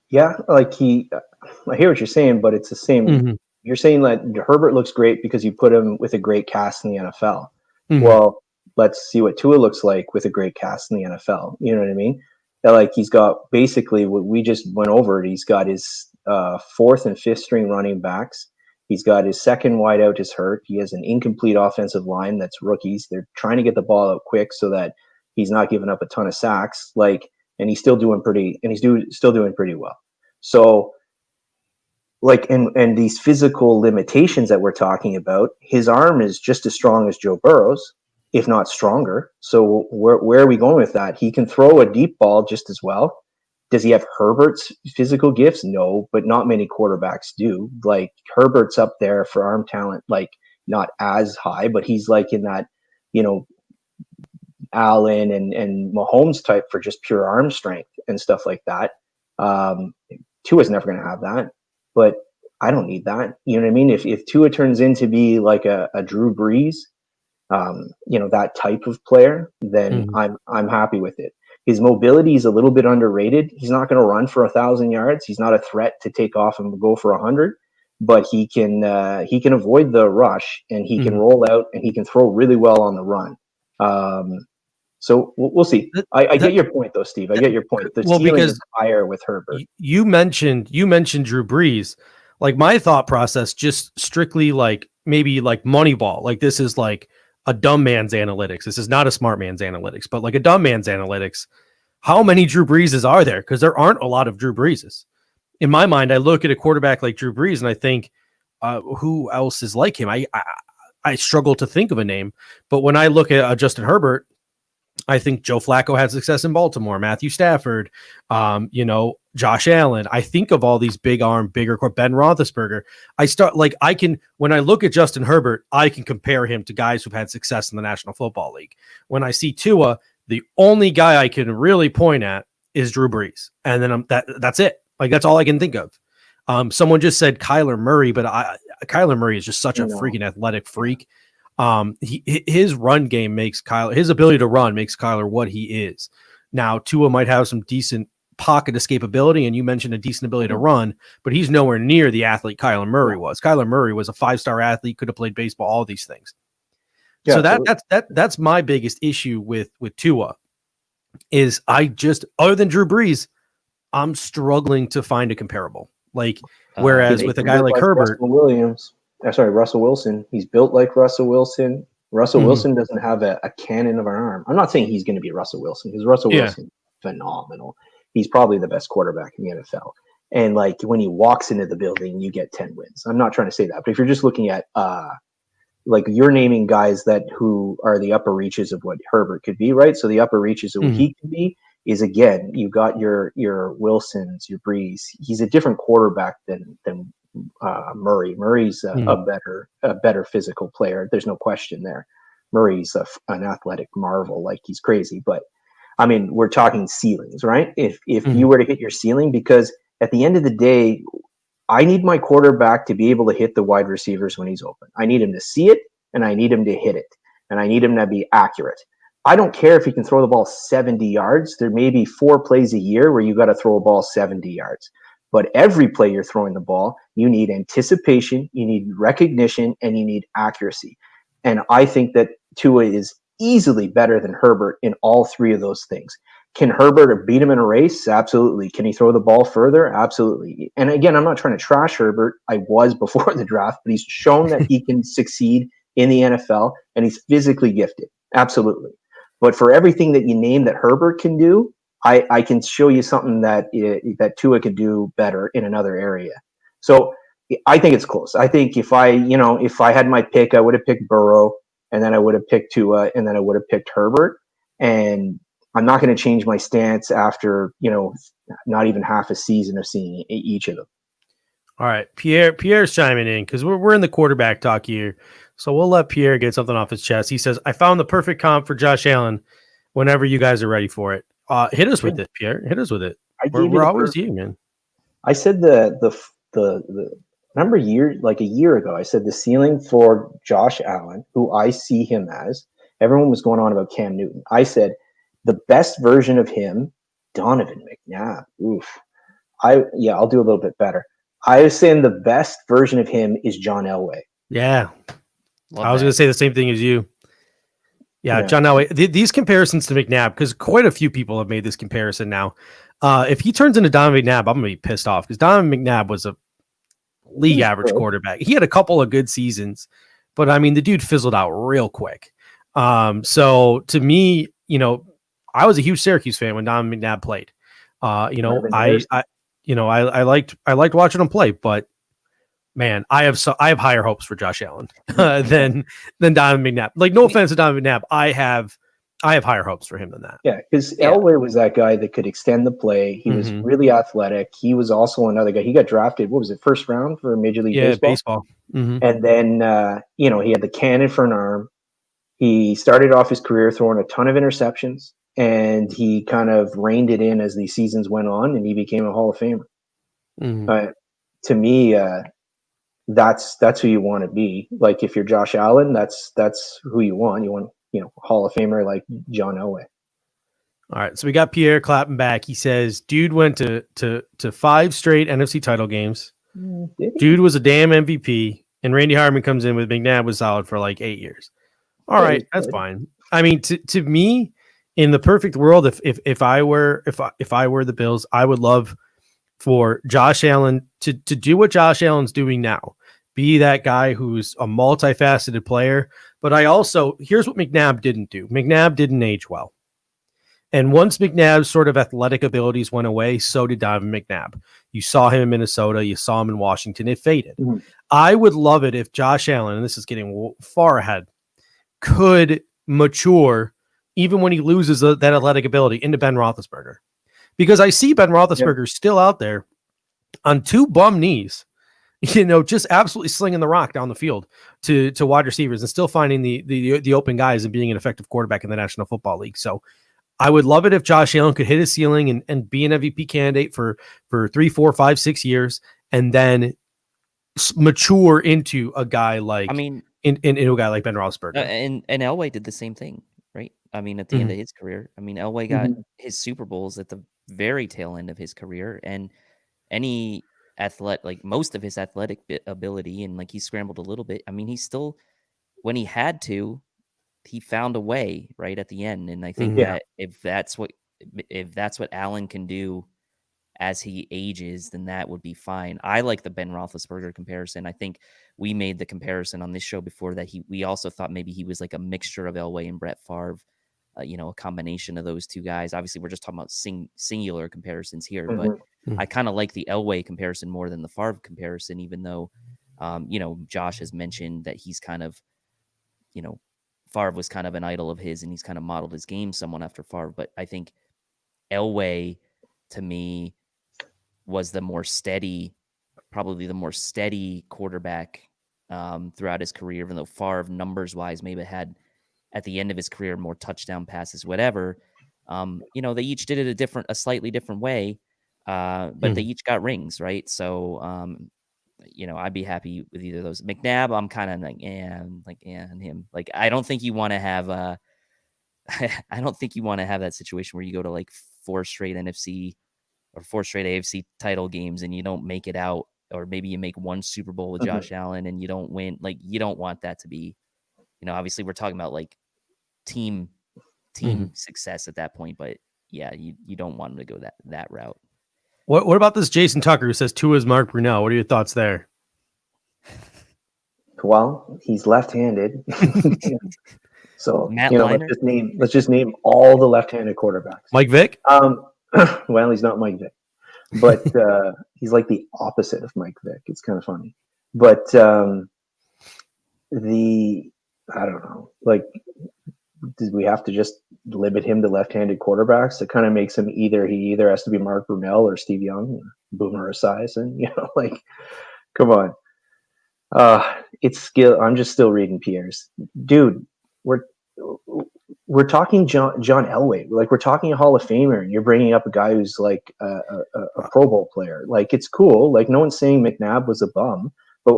Yeah, like I hear what you're saying, but it's the same. You're saying that Herbert looks great because you put him with a great cast in the NFL. Well, let's see what Tua looks like with a great cast in the NFL. You know what I mean? That, like he's got basically what we just went over. He's got his 4th and 5th string running backs. He's got his second wideout is hurt. He has an incomplete offensive line that's rookies. They're trying to get the ball out quick so that he's not giving up a ton of sacks. And he's still doing pretty well. So, and these physical limitations that we're talking about, his arm is just as strong as Joe Burrow's, if not stronger. So where are we going with that? He can throw a deep ball just as well. Does he have Herbert's physical gifts? No, but not many quarterbacks do. Like Herbert's up there for arm talent, like not as high, but he's like in that, Allen and Mahomes type for just pure arm strength and stuff like that. Tua's never going to have that, but I don't need that. You know what I mean? If Tua turns into be like a Drew Brees, that type of player, then I'm happy with it. His mobility is a little bit underrated. He's not going to run for 1,000 yards. He's not a threat to take off and go for 100, but he can avoid the rush and he can roll out and he can throw really well on the run. So we'll see. I get your point though, Steve. I get your point. The ceiling is higher with Herbert. You mentioned Drew Brees. Like my thought process, just strictly like maybe like Moneyball. Like this is like a dumb man's analytics. This is not a smart man's analytics, but like a dumb man's analytics. How many Drew Breeses are there? Because there aren't a lot of Drew Breeses. In my mind, I look at a quarterback like Drew Brees and I think, who else is like him? I struggle to think of a name. But when I look at Justin Herbert, I think Joe Flacco had success in Baltimore, Matthew Stafford, Josh Allen. I think of all these big arm, bigger Ben Roethlisberger. When I look at Justin Herbert, I can compare him to guys who've had success in the National Football League. When I see Tua, the only guy I can really point at is Drew Brees. And then that's it. Like, that's all I can think of. Someone just said Kyler Murray, but Kyler Murray is just such a freaking athletic freak. His run game makes Kyler, his ability to run makes Kyler what he is. Now, Tua might have some decent pocket escapability, and you mentioned a decent ability to run, but he's nowhere near the athlete Kyler Murray was. Kyler Murray was a 5-star athlete, could have played baseball, all these things. Yeah, so that's my biggest issue with Tua is other than Drew Brees, I'm struggling to find a comparable. Like, whereas with a guy like Like Herbert, Russell Wilson, he's built like Russell Wilson. Russell Mhm. Wilson doesn't have a cannon of an arm. I'm not saying he's going to be Russell Wilson, because Russell Yeah. Wilson is phenomenal. He's probably the best quarterback in the NFL. And like when he walks into the building, you get 10 wins. I'm not trying to say that, but if you're just looking at like you're naming guys that who are the upper reaches of what Herbert could be, right? So the upper reaches of what he could be is, again, you got your Wilsons, your Brees. He's a different quarterback than Murray. Murray's a better physical player. There's no question there. Murray's an athletic marvel, like he's crazy. But I mean, we're talking ceilings, right? If you were to hit your ceiling, because at the end of the day, I need my quarterback to be able to hit the wide receivers when he's open. I need him to see it, and I need him to hit it, and I need him to be accurate. I don't care if he can throw the ball 70 yards. There may be 4 plays a year where you got to throw a ball 70 yards. But every play you're throwing the ball, you need anticipation, you need recognition, and you need accuracy. And I think that Tua is easily better than Herbert in all 3 of those things. Can Herbert beat him in a race? Absolutely. Can he throw the ball further? Absolutely. And again, I'm not trying to trash Herbert. I was before the draft, but he's shown that he can succeed in the NFL, and he's physically gifted. Absolutely. But for everything that you name that Herbert can do, I can show you something that Tua could do better in another area. So I think it's close. I think if I had my pick, I would have picked Burrow, and then I would have picked Tua, and then I would have picked Herbert. And I'm not going to change my stance after, not even half a season of seeing each of them. All right, Pierre's chiming in because we're in the quarterback talk here, so we'll let Pierre get something off his chest. He says, "I found the perfect comp for Josh Allen. Whenever you guys are ready for it, hit us with it, Pierre. Hit us with it. We're always you, man." I said the number year, like a year ago, I said the ceiling for Josh Allen, who I see him as. Everyone was going on about Cam Newton. I said the best version of him, Donovan McNabb. Oof. I'll do a little bit better. I was saying the best version of him is John Elway. Yeah. I was going to say the same thing as you. Yeah. John Elway. These comparisons to McNabb, because quite a few people have made this comparison now. If he turns into Donovan McNabb, I'm going to be pissed off because Donovan McNabb was a league average quarterback. He had a couple of good seasons, but I mean, the dude fizzled out real quick. So to me, I was a huge Syracuse fan when Donovan McNabb played. I liked watching him play, but man, I have higher hopes for Josh Allen than Donovan McNabb. Like, no offense to Donovan McNabb, I have higher hopes for him than that. Yeah, because Elway was that guy that could extend the play. He was really athletic. He was also another guy. He got drafted, what was it, first round for Major League Baseball? And then, he had the cannon for an arm. He started off his career throwing a ton of interceptions, and he kind of reined it in as the seasons went on, and he became a Hall of Famer. To me, that's who you want to be. Like, if you're Josh Allen, that's who you want. You want, Hall of Famer like John Elway. All right, so we got Pierre clapping back. He says, "Dude went to 5 straight NFC title games. Dude was a damn MVP." And Randy Hartman comes in with McNabb was solid for like 8 years. All right, that's fine. I mean, to me, in the perfect world, if I were the Bills, I would love for Josh Allen to do what Josh Allen's doing now. Be that guy who's a multifaceted player. But here's what McNabb didn't do. McNabb didn't age well. And once McNabb's sort of athletic abilities went away, so did Donovan McNabb. You saw him in Minnesota. You saw him in Washington. It faded. I would love it if Josh Allen, and this is getting far ahead, could mature even when he loses that athletic ability into Ben Roethlisberger. Because I see Ben Roethlisberger still out there on 2 bum knees, just absolutely slinging the rock down the field to wide receivers and still finding the open guys and being an effective quarterback in the National Football League. So I would love it if Josh Allen could hit his ceiling and be an MVP candidate for 3, 4, 5, 6 years, and then mature into a guy like, into a guy like Ben Roethlisberger. And Elway did the same thing, right? I mean, at the end of his career, Elway got his Super Bowls at the very tail end of his career, and most of his athletic ability, and like he scrambled a little bit. I mean, he still, when he had to, he found a way right at the end. And I think that if that's what Allen can do as he ages, then that would be fine. I like the Ben Roethlisberger comparison. I think we made the comparison on this show before that we also thought maybe he was like a mixture of Elway and Brett Favre, a combination of those two guys. Obviously, we're just talking about singular comparisons here, but I kind of like the Elway comparison more than the Favre comparison, even though, Josh has mentioned that he's kind of, Favre was kind of an idol of his and he's kind of modeled his game somewhat after Favre. But I think Elway, to me, was probably the more steady quarterback throughout his career, even though Favre, numbers-wise, maybe had at the end of his career more touchdown passes, whatever. They each did it a slightly different way, but they each got rings, right? So, I'd be happy with either of those. McNabb, I'm kind of and him. Like, I don't think you want to have I don't think you want to have that situation where you go to like 4 straight NFC or 4 straight AFC title games and you don't make it out, or maybe you make one Super Bowl with Josh Allen and you don't win. Like, you don't want that to be, obviously we're talking about like team success at that point, but yeah, you don't want them to go that route. What about this Jason Tucker who says Tua is Mark Brunell? What are your thoughts there? Well, he's left-handed. So, Matt let's just name all the left-handed quarterbacks. Mike Vick? Well, he's not Mike Vick, but he's like the opposite of Mike Vick. It's kind of funny, but I don't know. Like, did we have to just limit him to left-handed quarterbacks? It kind of makes him he either has to be Mark Brunell or Steve Young, or Boomer Esiason. Come on. It's skill. I'm just still reading Pierre's. Dude, we're talking John Elway. Like, we're talking a Hall of Famer, and you're bringing up a guy who's like a Pro Bowl player. Like, it's cool. Like, no one's saying McNabb was a bum, but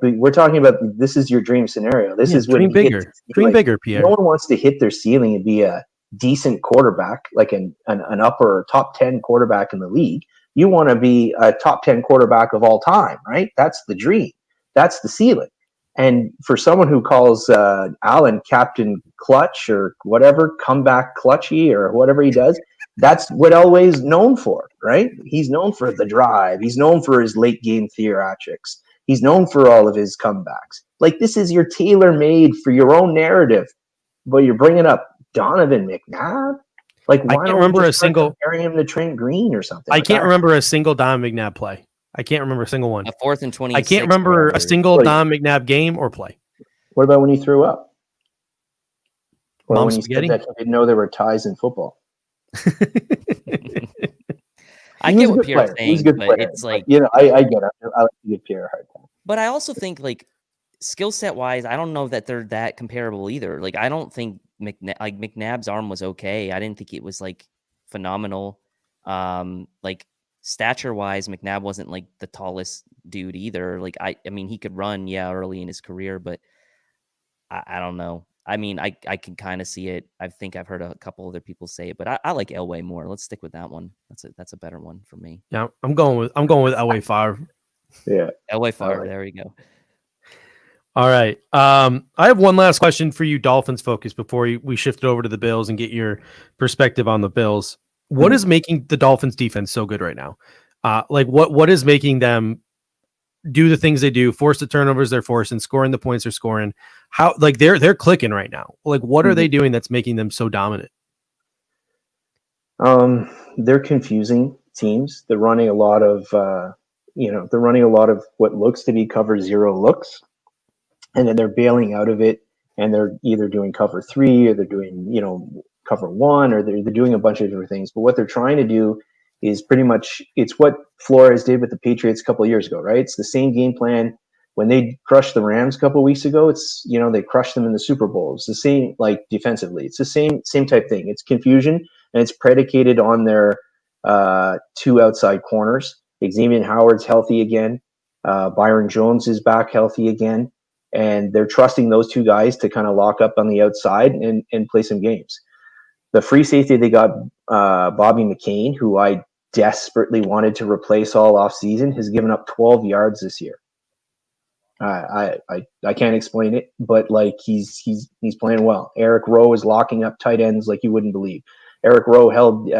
we're talking about, this is your dream scenario. This is what dream bigger. Dream bigger, Pierre. No one wants to hit their ceiling and be a decent quarterback, like an upper top 10 quarterback in the league. You want to be a top 10 quarterback of all time, right? That's the dream. That's the ceiling. And for someone who calls Allen Captain Clutch or whatever, comeback clutchy or whatever he does, that's what Elway's known for, right? He's known for the drive. He's known for his late game theatrics. He's known for all of his comebacks. Like, this is your tailor-made for your own narrative, but you're bringing up Donovan McNabb? Like, why don't remember a single comparing him to Trent Green or something? I can't remember a single Don McNabb play. I can't remember a single one. A 4th and 20. I can't remember a single Don McNabb game or play. What about when he threw up? Or Mom when he said that he didn't know there were ties in football? I get what Pierre's saying, but it's like, I get it. I like to give Pierre a hard time. But I also think, like, skill set wise, I don't know that they're that comparable either. Like, I don't think McNabb's arm was okay. I didn't think it was like phenomenal. Like, stature wise, McNabb wasn't like the tallest dude either. Like, I mean, he could run, early in his career, but I don't know. I mean, I can kind of see it. I think I've heard a couple other people say it, but I like Elway more. Let's stick with that one. That's a better one for me. Yeah, I'm going with Elway Favre. Yeah, Elway Favre. There we go. All right. I have one last question for you, Dolphins focus, before we shift it over to the Bills and get your perspective on the Bills. What is making the Dolphins defense so good right now? Like, what is making them do the things they do, force the turnovers they're forcing, scoring the points they're scoring? How, like, they're clicking right now? Like, what are they doing that's making them so dominant? They're confusing teams. They're running a lot of what looks to be cover 0 looks, and then they're bailing out of it, and they're either doing cover 3 or they're doing cover 1, or they're doing a bunch of different things. But what they're trying to do is pretty much, it's what Flores did with the Patriots a couple of years ago, right? It's the same game plan. When they crushed the Rams a couple of weeks ago, it's, they crushed them in the Super Bowl. It's the same, like, defensively. It's the same type thing. It's confusion, and it's predicated on their 2 outside corners. Xavier Howard's healthy again. Byron Jones is back healthy again. And they're trusting those 2 guys to kind of lock up on the outside and play some games. The free safety, they got Bobby McCain, who I desperately wanted to replace all offseason, has given up 12 yards this year. I can't explain it, but like, he's playing well. Eric Rowe is locking up tight ends like you wouldn't believe. Eric Rowe held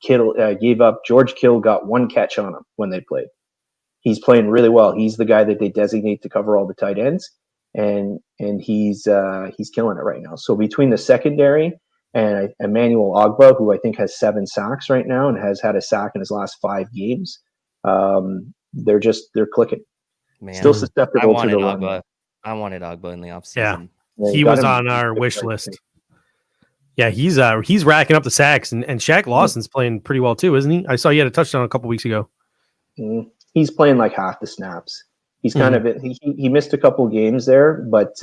George Kittle got 1 catch on him when they played. He's playing really well. He's the guy that they designate to cover all the tight ends, and he's killing it right now. So between the secondary and Emmanuel Ogbah, who I think has 7 sacks right now and has had a sack in his last 5 games, they're clicking. Man, Still susceptible to the Ogbah. run. I wanted Ogbah in the offseason. Yeah, he was on our wish list. Yeah, he's racking up the sacks, and Shaq Lawson's playing pretty well too, isn't he? I saw he had a touchdown a couple weeks ago. He's playing like half the snaps. He's kind of he missed a couple games there, but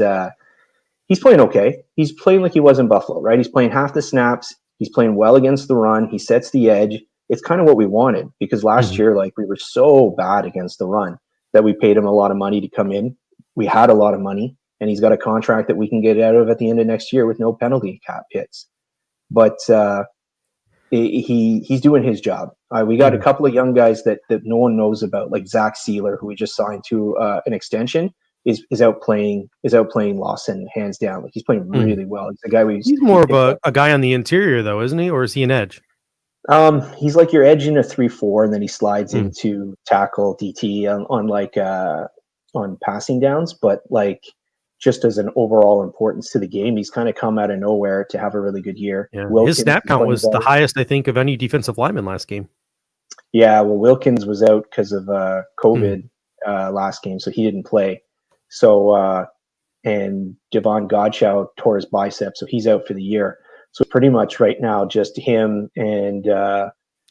he's playing okay. He's playing like he was in Buffalo, right? He's playing half the snaps. He's playing well against the run. He sets the edge. It's kind of what we wanted, because last year, like, we were so bad against the run that we paid him a lot of money to come in. We had a lot of money, and he's got a contract that we can get out of at the end of next year with no penalty cap hits. But he's doing his job. We got a couple of young guys that no one knows about, like Zach Sealer, who we just signed to an extension, is outplaying Lawson hands down. Like, he's playing really well. He's the guy he's more of a guy on the interior, though, isn't he? Or is he an edge? He's like your edge in a 3-4, and then he slides into tackle DT on passing downs. But like, just as an overall importance to the game, he's kind of come out of nowhere to have a really good year. Yeah. His snap count was the highest, I think, of any defensive lineman last game. Yeah, well, Wilkins was out because of COVID last game, so he didn't play. So and Devon Godchow tore his bicep, so he's out for the year. So pretty much right now, just him and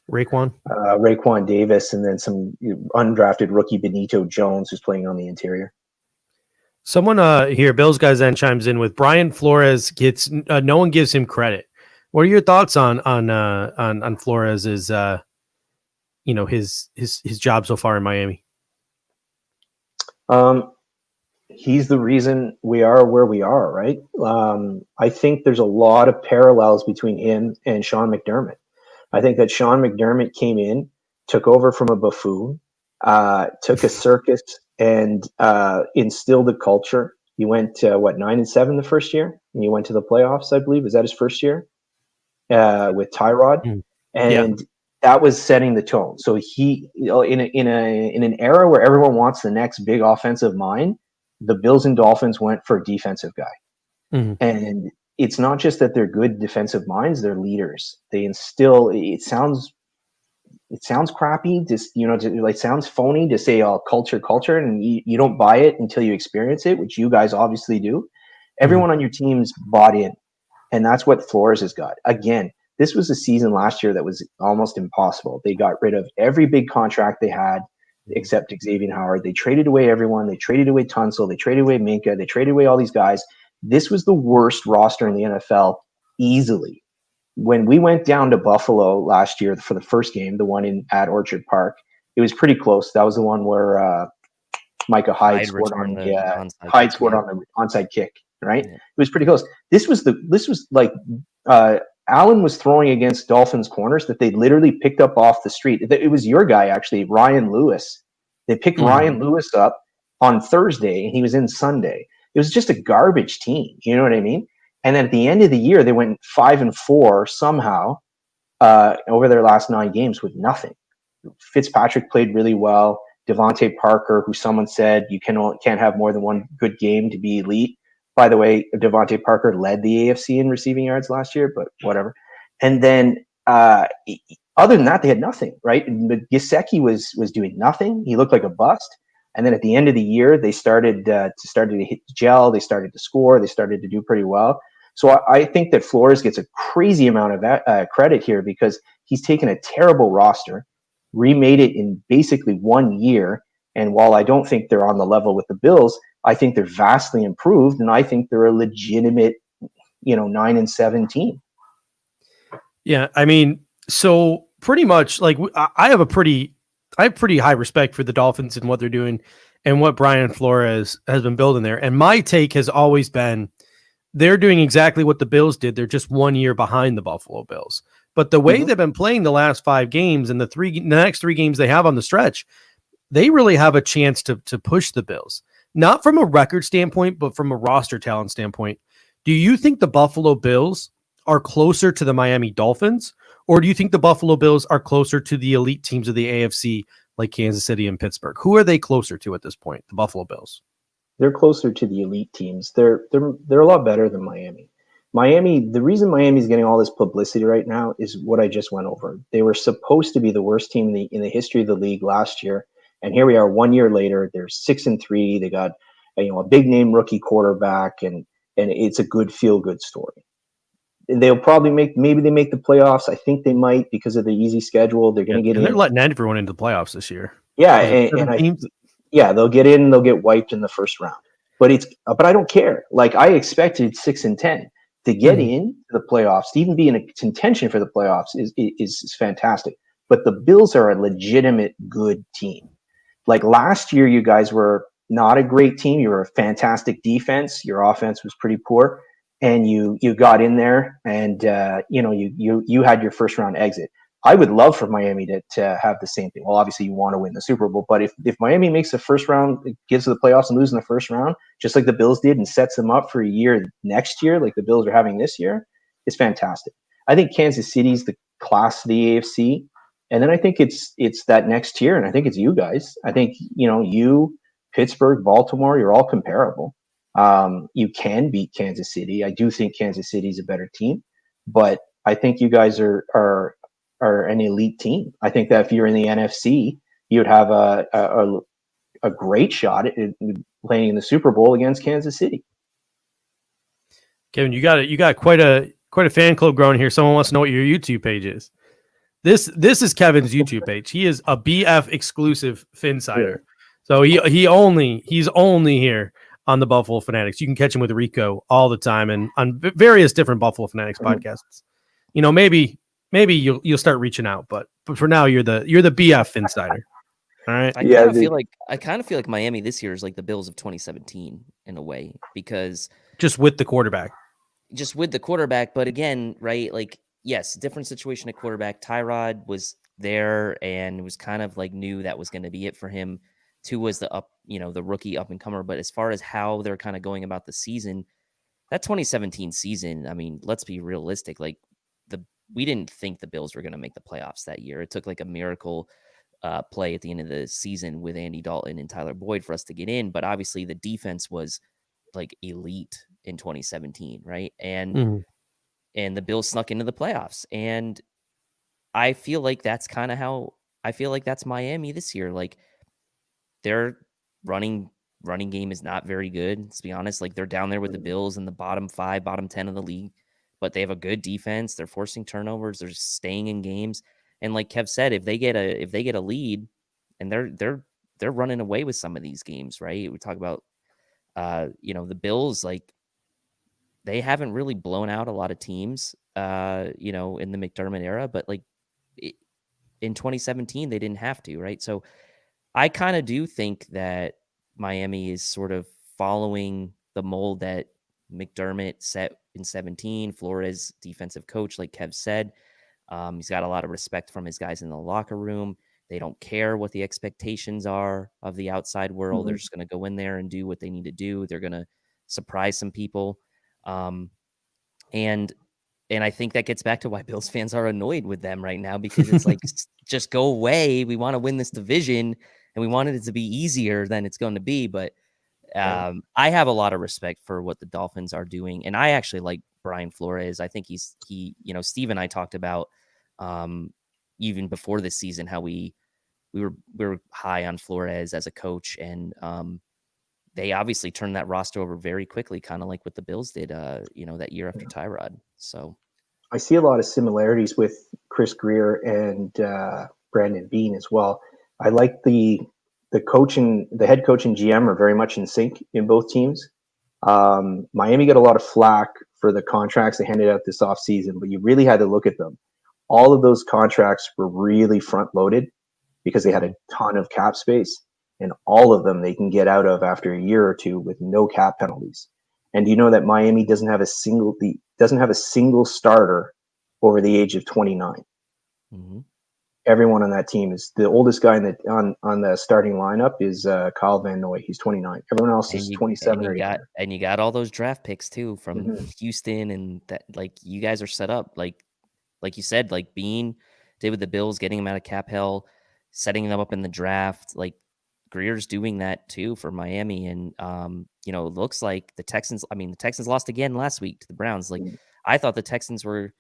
Raekwon Davis, and then some undrafted rookie Benito Jones, who's playing on the interior. Someone here, Bills guys, then chimes in with Brian Flores gets no one gives him credit. What are your thoughts on Flores's his job so far in Miami? He's the reason we are where we are, right? I think there's a lot of parallels between him and Sean McDermott. I think that Sean McDermott came in, took over from a buffoon, took a circus, and instilled a culture. He went 9-7 the first year, and he went to the playoffs, I believe. Is that his first year with Tyrod? And that was setting the tone. So he, in an era where everyone wants the next big offensive mind, the Bills and Dolphins went for a defensive guy. And it's not just that they're good defensive minds, they're leaders. They instill, it sounds crappy, just, like, sounds phony to say, culture, and you don't buy it until you experience it, which you guys obviously do. Everyone on your team's bought in, and that's what Flores has got. Again, this was a season last year that was almost impossible. They got rid of every big contract they had, except Xavier Howard. They traded away everyone. They traded away Tunsil. They traded away Minka. They traded away all these guys. This was the worst roster in the NFL easily. When we went down to Buffalo last year for the first game, the one at Orchard Park, it was pretty close. That was the one where Micah Hyde scored on the onside kick, right? Yeah. It was pretty close. This was like Allen was throwing against Dolphins corners that they literally picked up off the street. It was your guy, actually, Ryan Lewis. They picked Ryan Lewis up on Thursday, and he was in Sunday. It was just a garbage team. You know what I mean? And then at the end of the year, they went 5-4 somehow over their last 9 games with nothing. Fitzpatrick played really well. Devontae Parker, who someone said you can't have more than one good game to be elite. By the way, Devontae Parker led the AFC in receiving yards last year, but whatever. And then other than that, they had nothing, right? Gesicki was doing nothing. He looked like a bust. And then at the end of the year, they started to hit gel. They started to score. They started to do pretty well. So I think that Flores gets a crazy amount of credit here, because he's taken a terrible roster, remade it in basically 1 year. And while I don't think they're on the level with the Bills, I think they're vastly improved, and I think they're a legitimate, 9-7 team. Yeah, I mean, so pretty much, like, I have pretty high respect for the Dolphins and what they're doing and what Brian Flores has been building there. And my take has always been they're doing exactly what the Bills did. They're just 1 year behind the Buffalo Bills. But the way they've been playing the last 5 games and the next 3 games they have on the stretch, they really have a chance to push the Bills. Not from a record standpoint, but from a roster talent standpoint. Do you think the Buffalo Bills are closer to the Miami Dolphins, or do you think the Buffalo Bills are closer to the elite teams of the AFC, like Kansas City and Pittsburgh? Who are they closer to at this point? The Buffalo Bills. They're closer to the elite teams. They're a lot better than Miami. Miami, the reason Miami's getting all this publicity right now is what I just went over. They were supposed to be the worst team in the history of the league last year, and here we are 1 year later. They're 6-3. They got a big name rookie quarterback, and it's a good feel good story. They'll probably maybe they make the playoffs. I think they might because of the easy schedule. They're going to get in. They're letting everyone into the playoffs this year. Yeah, and they'll get in. They'll get wiped in the first round. But I don't care. Like, I expected 6-10 to get into the playoffs, to even be in a contention for the playoffs is fantastic. But the Bills are a legitimate good team. Like last year, you guys were not a great team. You were a fantastic defense. Your offense was pretty poor, and you got in there, and you had your first round exit. I would love for Miami to have the same thing. Well, obviously you want to win the Super Bowl, but if Miami makes the first round, gets to the playoffs and loses in the first round, just like the Bills did, and sets them up for a year next year, like the Bills are having this year, it's fantastic. I think Kansas City's the class of the AFC, and then I think it's that next tier, and I think it's you guys. I think you, Pittsburgh, Baltimore, you're all comparable. You can beat Kansas City. I do think Kansas City's a better team, but I think you guys are an elite team. I think that if you're in the NFC, you'd have a great shot at playing in the Super Bowl against Kansas City. Kevin, you got quite a fan club growing here. Someone wants to know what your YouTube page is. This is Kevin's YouTube page. He is a BF exclusive Finsider. So he's only here on the Buffalo Fanatics. You can catch him with Rico all the time and on various different Buffalo Fanatics podcasts. Maybe you'll start reaching out, but for now you're the BF Insider. All right. I kind of feel like Miami this year is like the Bills of 2017 in a way, because just with the quarterback. But again, right? Like, yes, different situation at quarterback. Tyrod was there and was kind of like knew that was going to be it for him. Tua was the rookie up and comer. But as far as how they're kind of going about the season, that 2017 season, I mean, let's be realistic. Like, we didn't think the Bills were going to make the playoffs that year. It took like a miracle play at the end of the season with Andy Dalton and Tyler Boyd for us to get in. But obviously the defense was like elite in 2017, right? And the Bills snuck into the playoffs. And I feel like that's kind of how I feel like that's Miami this year. Like, their running game is not very good, let's be honest. Like, they're down there with the Bills in the bottom 5, bottom 10 of the league. But they have a good defense. They're forcing turnovers. They're staying in games. And like Kev said, if they get a lead, and they're running away with some of these games, right? We talk about the Bills, like, they haven't really blown out a lot of teams in the McDermott era, but like in 2017 they didn't have to, right? So I kind of do think that Miami is sort of following the mold that McDermott set in 17. Flores, defensive coach, like Kev said, he's got a lot of respect from his guys in the locker room. They don't care what the expectations are of the outside world. They're just going to go in there and do what they need to do. They're going to surprise some people. And I think that gets back to why Bills fans are annoyed with them right now, because it's like, just go away. We want to win this division, and we wanted it to be easier than it's going to be. But I have a lot of respect for what the Dolphins are doing. And I actually like Brian Flores. I think Steve and I talked about even before this season, how we were high on Flores as a coach. And they obviously turned that roster over very quickly, kind of like what the Bills did, that year after Tyrod. So I see a lot of similarities with Chris Greer and Brandon Beane as well. I like the coach and the head coach and GM are very much in sync in both teams. Miami got a lot of flack for the contracts they handed out this offseason, but you really had to look at them. All of those contracts were really front loaded because they had a ton of cap space, and all of them they can get out of after a year or two with no cap penalties. And you know that Miami doesn't have a single starter over the age of 29. everyone on that team is the oldest guy on the starting lineup is Kyle Van Noy. He's 29. Everyone else is 27 or 18. And you got all those draft picks too from Mhm. Houston, and that like you guys are set up like you said, like Bean did with the Bills, getting them out of cap hell, setting them up in the draft. Like Greer's doing that too for Miami, and it looks like the Texans. I mean, the Texans lost again last week to the Browns. Like I thought the Texans were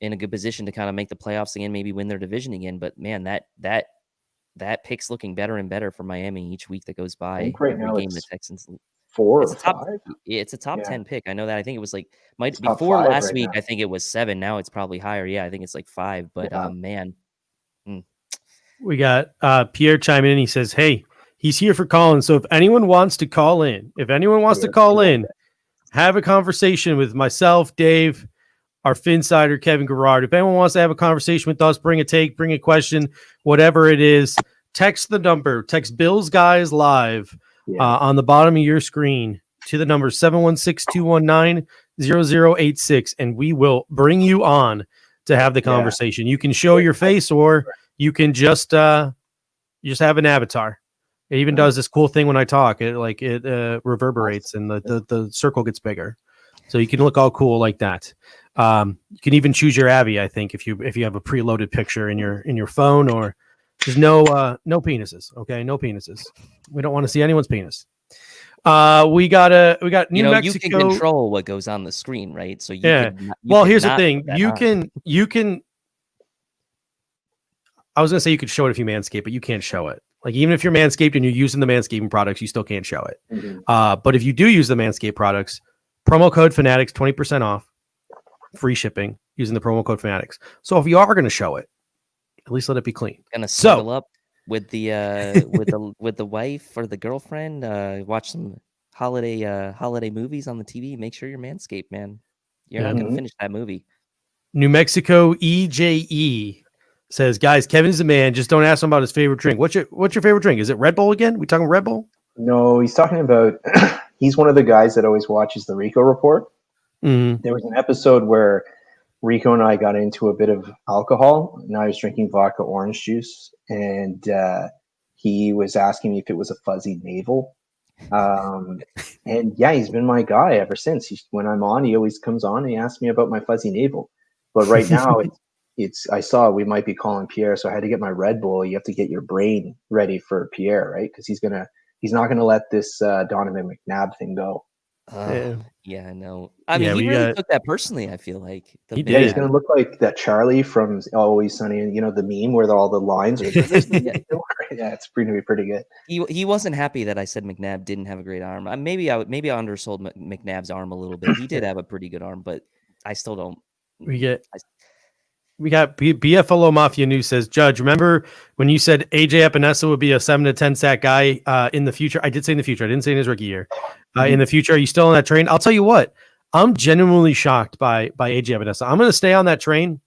in a good position to kind of make the playoffs again, maybe win their division again. But man, that pick's looking better and better for Miami each week that goes by. I think right Every now game it's the Texans. 4 It's or a top. 5. It's a top 10 pick. I know that. I think it was like It's top before 5 last right week. now. I think it was 7. Now it's probably higher. Yeah, I think it's like 5. But Yeah. man, We got Pierre chiming in. He says, "Hey, he's here for calling. So if anyone wants to call in, have a conversation with myself, Dave, our Finsider, Kevin Garrard. If anyone wants to have a conversation with us, bring a take, bring a question, whatever it is, text the number. Text Bills Guys Live on the bottom of your screen to the number 716-219-0086, and we will bring you on to have the conversation. You can show your face, or you can just have an avatar. It even does this cool thing when I talk. It reverberates and the circle gets bigger, so you can look all cool like that. You can even choose your Abby, I think, if you have a preloaded picture in your phone. Or there's no penises. Okay, no penises. We don't want to see anyone's penis. We got New Mexico. You can control what goes on the screen, right? So here's the thing. You can. I was gonna say you could show it if you manscape, but you can't show it. Like even if you're manscaped and you're using the manscaping products, you still can't show it. Mm-hmm. But if you do use the Manscaped products, promo code Fanatics 20% off, free shipping using the promo code Fanatics. So if you are going to show it, at least let it be clean. Gonna settle up with the with the wife or the girlfriend. Watch some holiday movies on the TV. Make sure you're Manscaped, man. You're not gonna finish that movie. New Mexico EJE says, guys, Kevin's the man. Just don't ask him about his favorite drink. What's your favorite drink? Is it Red Bull again? We talking Red Bull? No, he's talking about. He's one of the guys that always watches the Rico Report. Mm-hmm. There was an episode where Rico and I got into a bit of alcohol, and I was drinking vodka orange juice, and he was asking me if it was a fuzzy navel. And yeah, he's been my guy ever since. When I'm on, he always comes on and he asks me about my fuzzy navel. But right now, I saw we might be calling Pierre, so I had to get my Red Bull. You have to get your brain ready for Pierre, right? Because he's not gonna let this Donovan McNabb thing go. Yeah, no. I mean, he really took that personally, I feel like. He did. He's gonna look like that Charlie from Always Sunny, and the meme where all the lines are. Yeah, it's going to be pretty good. He wasn't happy that I said McNabb didn't have a great arm. Maybe I undersold McNabb's arm a little bit. He did have a pretty good arm, but I still don't. We got BFLO Mafia News says, Judge, remember when you said AJ Epinesa would be a 7 to 10 sack guy in the future? I did say in the future. I didn't say in his rookie year. In the future, are you still on that train? I'll tell you what, I'm genuinely shocked by AJ Epinesa. I'm going to stay on that train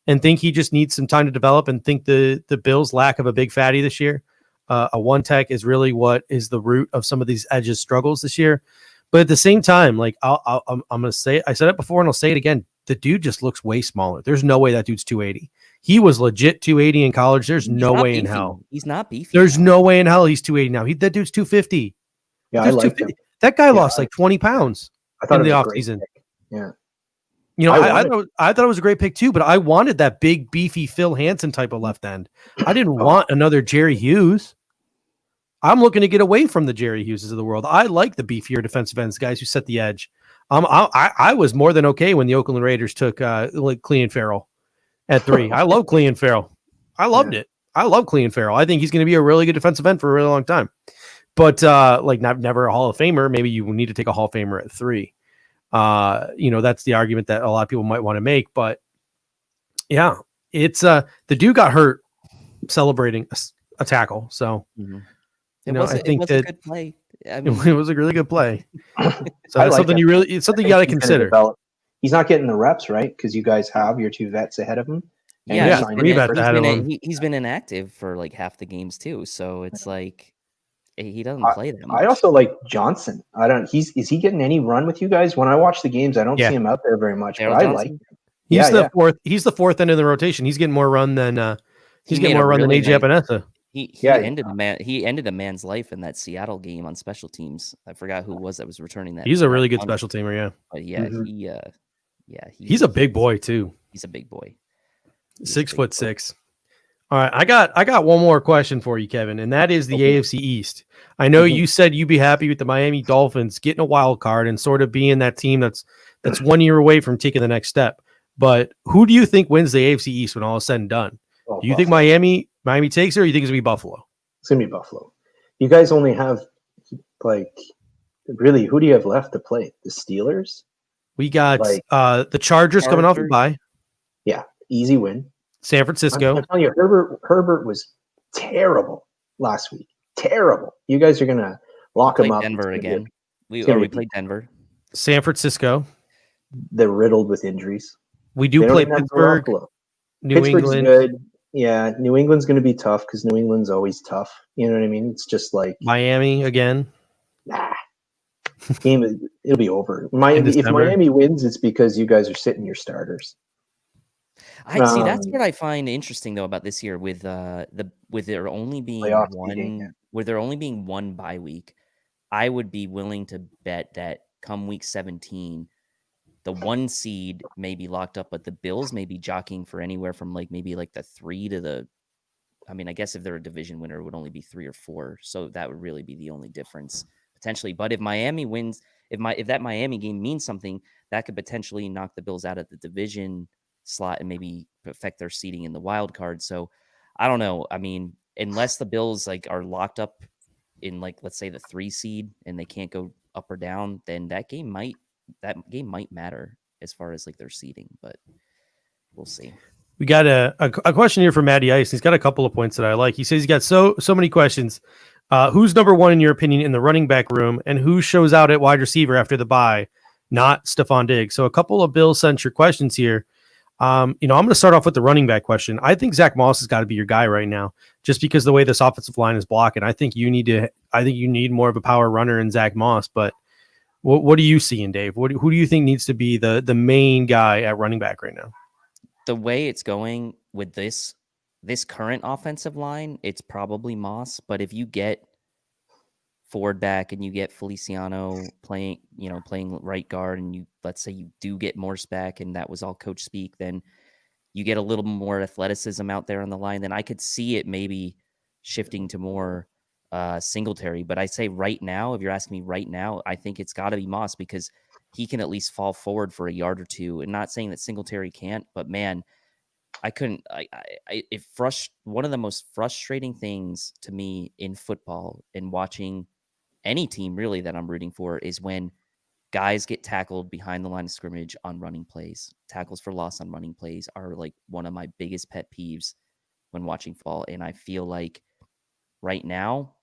and think he just needs some time to develop, and think the Bills' lack of a big fatty this year, a one tech, is really what is the root of some of these edges struggles this year. But at the same time, like I'm going to say, I said it before and I'll say it again. The dude just looks way smaller. There's no way that dude's 280. He was legit 280 in college. There's no way in hell. He's not beefy. There's no way in hell he's 280 now. That dude's 250. Yeah, I like him. That guy lost like 20 pounds in the offseason. Yeah. I thought it was a great pick too, but I wanted that big, beefy Phil Hansen type of left end. I didn't want another Jerry Hughes. I'm looking to get away from the Jerry Hugheses of the world. I like the beefier defensive ends, guys who set the edge. I was more than okay when the Oakland Raiders took Clean Farrell at 3. I love Clean Farrell. I loved it. I love Clean Farrell. I think he's going to be a really good defensive end for a really long time. But never a Hall of Famer. Maybe you need to take a Hall of Famer at 3. That's the argument that a lot of people might want to make. But yeah, it's the dude got hurt celebrating a tackle. So I think that a good play. I mean, it was a really good play. So that's something it's something you got to consider. He's not getting the reps, right? Because you guys have your 2 vets ahead of him. He's been inactive for like half the games too. So it's like he doesn't play that much. I also like Johnson. Is he getting any run with you guys? When I watch the games, I don't see him out there very much. But I like him. He's the fourth. He's the fourth end of the rotation. He's getting more run than He's He getting made a more run than really AJ nice- Epinesa. He Yeah. ended a man's life in that Seattle game on special teams. I forgot who it was that was returning that. He's a really that good punt. special teamer. Yeah, But yeah, Mhm. he's a big boy too. He's a big boy. He's a 6'6". All right, I got one more question for you, Kevin, and that is the AFC East. I know you said you'd be happy with the Miami Dolphins getting a wild card and sort of being that team that's 1 year away from taking the next step. But who do you think wins the AFC East when all is said and done? Oh, Do you think Buffalo. Miami takes it, or you think it's gonna be Buffalo? It's gonna be Buffalo. You guys only have like really who do you have left to play? The Steelers? We got Like- the Chargers coming off a Chargers. bye. Yeah, easy win. San I'm Francisco. telling you, Herbert was terrible last week. Terrible. You guys are gonna lock him Played up. Denver It's gonna again. it's gonna We be- played Denver. San Francisco. They're riddled with injuries. We They do don't play even have Pittsburgh, Garoppolo. New Pittsburgh's England, good. Yeah, New England's going to be tough because New England's always tough. You know what I mean? It's just like, Miami again. nah, it'll be over. In If December. Miami wins, it's because you guys are sitting your starters. I see. That's Um, what I find interesting though about this year with there only being Playoff seeding, yeah. with there only being one bye week. I would be willing to bet that come week 17, the 1 seed may be locked up, but the Bills may be jockeying for anywhere from maybe the 3 to the. I mean, I guess if they're a division winner, it would only be 3 or 4, so that would really be the only difference potentially. But if Miami wins, if that Miami game means something, that could potentially knock the Bills out of the division slot and maybe affect their seeding in the wild card. So I don't know. I mean, unless the Bills are locked up in let's say the 3 seed and they can't go up or down, then that game might matter as far as their seeding, but we'll see. We got a question here from Matty Ice. He's got a couple of points that I like. He says he's got so many questions. Who's number one in your opinion in the running back room, and who shows out at wide receiver after the bye? Not Stephon Diggs. So a couple of Bill-centric questions here. I'm going to start off with the running back question. I think Zach Moss has got to be your guy right now, just because the way this offensive line is blocking. I think you need more of a power runner in Zach Moss. But what are you seeing, Dave? Who do you think needs to be the main guy at running back right now? The way it's going with this current offensive line, it's probably Moss. But if you get Ford back and you get Feliciano playing right guard, and let's say you do get Morse back, and that was all coach speak, then you get a little more athleticism out there on the line. Then I could see it maybe shifting to more Singletary. But I say right now, if you're asking me right now, I think it's got to be Moss because he can at least fall forward for a yard or two. And not saying that Singletary can't, but man, one of the most frustrating things to me in football and watching any team really that I'm rooting for is when guys get tackled behind the line of scrimmage on running plays. Tackles for loss on running plays are one of my biggest pet peeves when watching football. And I feel like right now,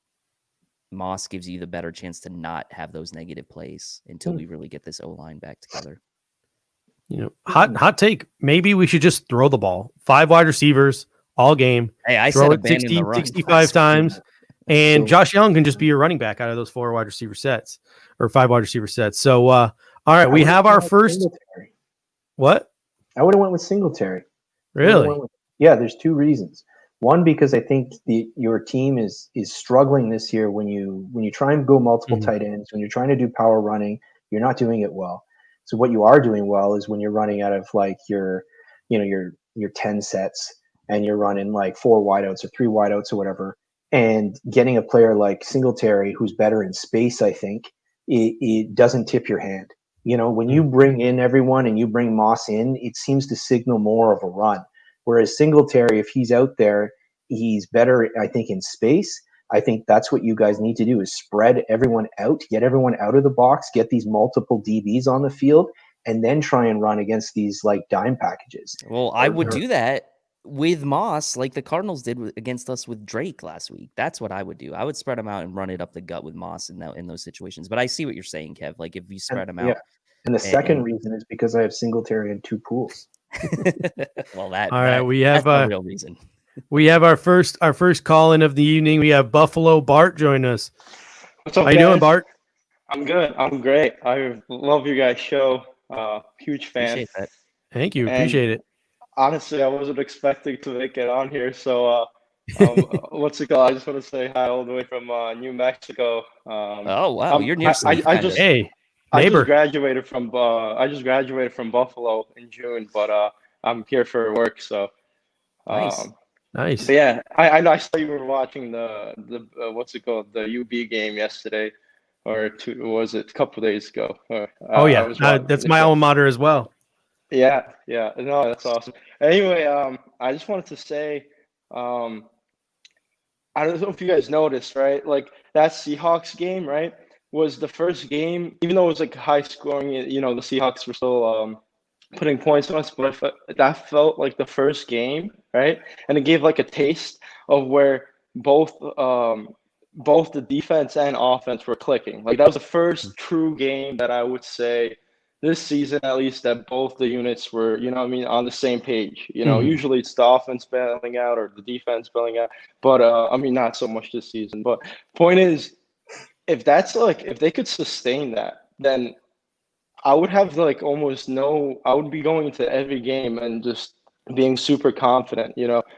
Moss gives you the better chance to not have those negative plays until we really get this O-line back together. Hot take. Maybe we should just throw the ball. 5 wide receivers all game. Hey, I throw said it abandon 60, the run 65 times. And So- Josh Young can just be your running back out of those 4 wide receiver sets or 5 wide receiver sets. So, all right, we have our first. Singletary. What? I would have went with Singletary. Really? Yeah, there's 2 reasons. One, because I think your team is struggling this year when you try and go multiple tight ends, when you're trying to do power running, you're not doing it well. So what you are doing well is when you're running out of your 10 sets and you're running 4 wideouts or 3 wideouts or whatever, and getting a player like Singletary who's better in space, I think it doesn't tip your hand. When you bring in everyone and you bring Moss in, it seems to signal more of a run. Whereas Singletary, if he's out there, he's better, I think, in space. I think that's what you guys need to do is spread everyone out, get everyone out of the box, get these multiple DBs on the field, and then try and run against these dime packages. Well, I would do that with Moss like the Cardinals did against us with Drake last week. That's what I would do. I would spread them out and run it up the gut with Moss in those situations. But I see what you're saying, Kev. If you spread them out. Yeah. And the second reason is because I have Singletary in 2 pools. Well, We have that's the real reason. We have our first call in of the evening. We have Buffalo Bart join us. What's up, How you doing, Bart? I'm good. I'm great. I love your guys' show. Huge fan. Appreciate that. Thank you. And Appreciate it. honestly, I wasn't expecting to make it on here. So, what's it called? I just want to say hi all the way from New Mexico. Oh wow, you're near Steve, I kind of. just Hey, I just neighbor. graduated from Buffalo in June, but I'm here for work. So, Nice. um, Nice. but yeah, I know I saw you were watching the what's it called, the UB game yesterday, or was it a couple days ago? Oh I yeah, was watching that's the my show. alma mater as well. Yeah, yeah. No, that's awesome. Anyway, I just wanted to say, um, I don't know if you guys noticed, right? Like that Seahawks game, right, was the first game, even though it was like high scoring, the Seahawks were still putting points on us, but that felt like the first game, right? And it gave like a taste of where both the defense and offense were clicking. Like that was the first true game that I would say this season, at least, that both the units were, on the same page. Mhm. Usually it's the offense bailing out or the defense bailing out, but not so much this season. But point is, if they could sustain that, then I would have like almost no. I would be going into every game and just being super confident,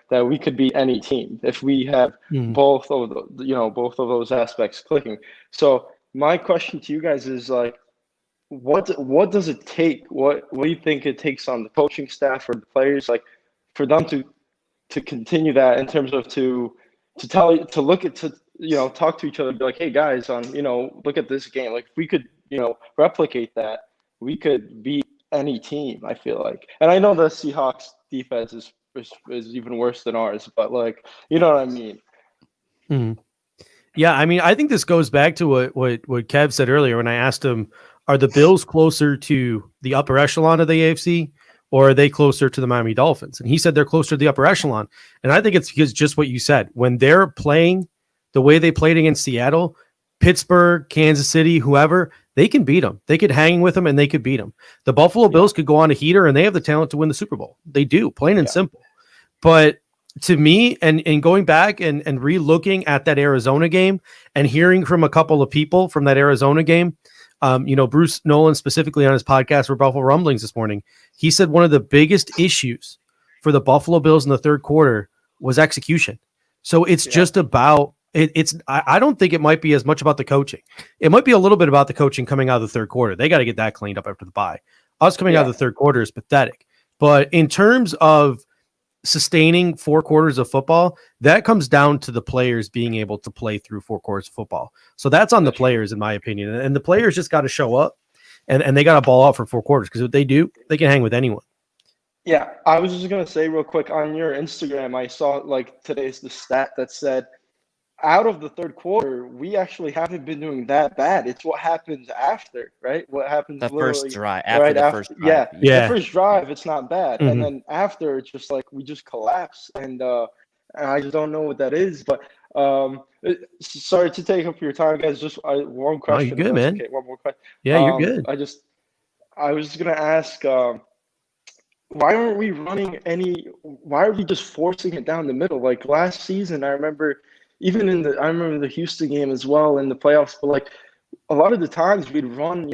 that we could beat any team if we have Mhm. both of those aspects clicking. So my question to you guys is like, what does it take? What do you think it takes on the coaching staff or the players, like, for them to continue that in terms of to tell to look at to talk to each other and be like, hey guys, look at this game. Like if we could replicate that, we could beat any team. I feel like, and I know the Seahawks defense is even worse than ours, but like, you know what I mean? Mhm. Yeah, I mean, I think this goes back to what Kev said earlier when I asked him, are the Bills closer to the upper echelon of the AFC or are they closer to the Miami Dolphins? And he said they're closer to the upper echelon. And I think it's because just what you said, when they're playing the way they played against Seattle, Pittsburgh, Kansas City, whoever, they can beat them. They could hang with them and they could beat them. The Buffalo Yeah, Bills could go on a heater and they have the talent to win the Super Bowl. They do, plain and yeah, simple. But to me, and going back and re-looking at that Arizona game and hearing from a couple of people from that Arizona game, Bruce Nolan specifically on his podcast for Buffalo Rumblings this morning, he said one of the biggest issues for the Buffalo Bills in the third quarter was execution. So it's yeah, just about I don't think it might be as much about the coaching. It might be a little bit about the coaching coming out of the third quarter. They got to get that cleaned up after the bye. Us coming out of yeah. the third quarter is pathetic. But in terms of sustaining 4 quarters of football, that comes down to the players being able to play through 4 quarters of football. So that's on the That's true. players, in my opinion. And the players just got to show up and they got to ball out for 4 quarters because what they do, they can hang with anyone. Yeah, I was just gonna say real quick, on your Instagram, I saw like today's the stat that said out of the third quarter, we actually haven't been doing that bad. It's what happens after, right? What happens The first literally drive, after right the first after. drive. Yeah, the Yeah. Yeah. first drive, it's not bad, and Mhm. then after, it's just like we just collapse, and I just don't know what that is. But sorry to take up your time, guys. Just one Oh, you're question, if good, that's man. okay. One more question. Yeah, you're good. I was just gonna ask. Why aren't we running any? Why are we just forcing it down the middle? Like last season, I remember, I remember the Houston game as well in the playoffs. But like a lot of the times we'd run,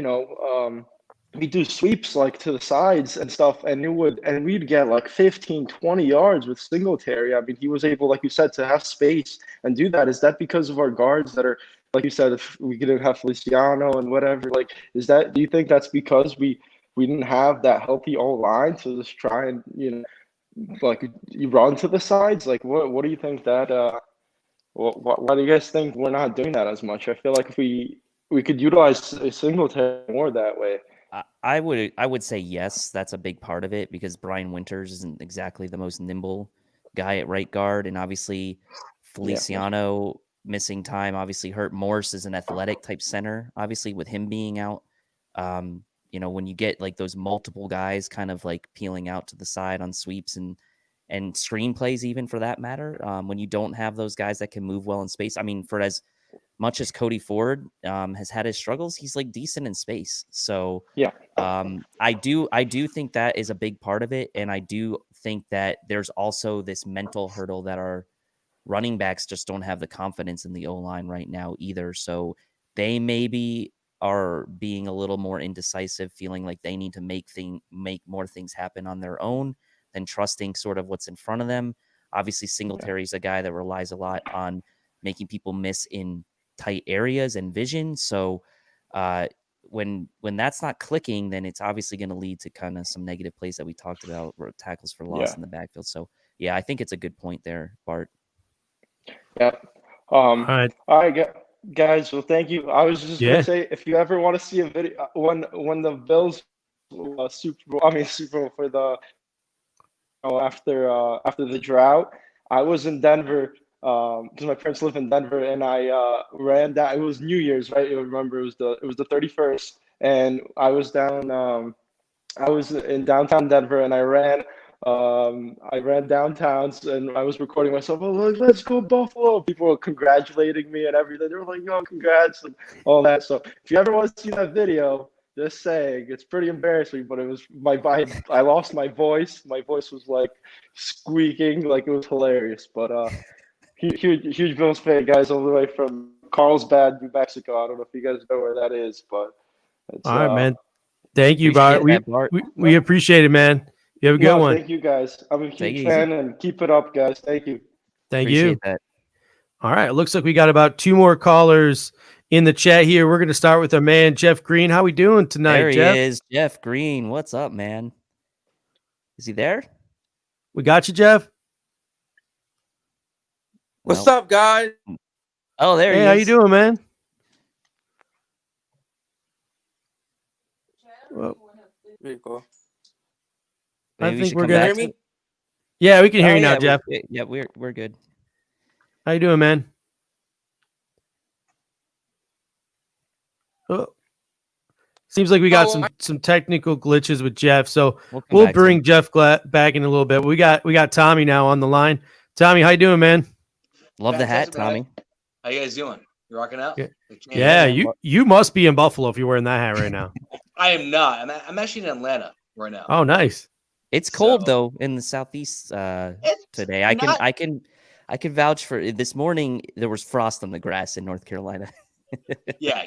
we'd do sweeps like to the sides and stuff, and we'd get like 15, 20 yards with Singletary. I mean, he was able, like you said, to have space and do that. Is that because of our guards that are, like you said, if we didn't have Feliciano and whatever? Like, do you think that's because we didn't have that healthy O line to just try and like you run to the sides? Like what do you think that why do you guys think we're not doing that as much? I feel like if we could utilize a Singletary more that way. I would say yes, that's a big part of it because Brian Winters isn't exactly the most nimble guy at right guard, and obviously Yeah, that's Feliciano missing time obviously hurt. Morse is an athletic type center, obviously with him being out. When you get like those multiple guys kind of like peeling out to the side on sweeps and screen plays, even for that matter, when you don't have those guys that can move well in space. I mean, for as much as Cody Ford has had his struggles, he's like decent in space. So yeah, I do think that is a big part of it, and I do think that there's also this mental hurdle that our running backs just don't have the confidence in the O line right now either. So they maybe are being a little more indecisive, feeling like they need to make more things happen on their own, than trusting sort of what's in front of them. Obviously, Singletary's a guy that relies a lot on making people miss in tight areas and vision. So when that's not clicking, then it's obviously going to lead to kind of some negative plays that we talked about, or tackles for loss in the backfield. So yeah, I think it's a good point there, Bart. Yeah. All right. Guys. Well, thank you. I was just gonna say, if you ever want to see a video when the Bills Super Bowl for the after the drought, I was in Denver because my parents live in Denver, and I ran down. It was New Year's, right? I remember it was the 31st, and I was down. I was in downtown Denver, and I ran downtown, and I was recording myself. I was like, "Let's go Buffalo!" People were congratulating me and everything. They were like, "Yo, congrats!" and all that. So if you ever want to see that video, just saying, it's pretty embarrassing. But it was I lost my voice. My voice was like squeaking, like it was hilarious. But huge Bills fan, guys, all the way from Carlsbad, New Mexico. I don't know if you guys know where that is, but it's all right, man. Thank you, Bart. We appreciate it, man. You have a good one. Thank you, guys. I'm a huge fan, and keep it up, guys. Thank you. Thank you. That. All right. It looks like we got about 2 more callers in the chat here. We're going to start with our man, Jeff Green. How we doing tonight, there he Jeff? is, Jeff Green. What's up, man? Is he there? We got you, Jeff. What's up, guys? Oh, there he is. How you doing, man? Well, there you go. I think we're good. Hear me? Yeah, we can hear you now, Jeff. Yeah, we're good. How you doing, man? Oh. Seems like we got some technical glitches with Jeff, so we'll bring Jeff back in a little bit. We got Tommy now on the line. Tommy, how you doing, man? Love the hat, Tommy. How you guys doing? You rocking out? Yeah, you must be in Buffalo if you're wearing that hat right now. I am not. I'm actually in Atlanta right now. Oh, nice. It's cold though in the southeast today. I can vouch for this morning. There was frost on the grass in North Carolina. Yeah,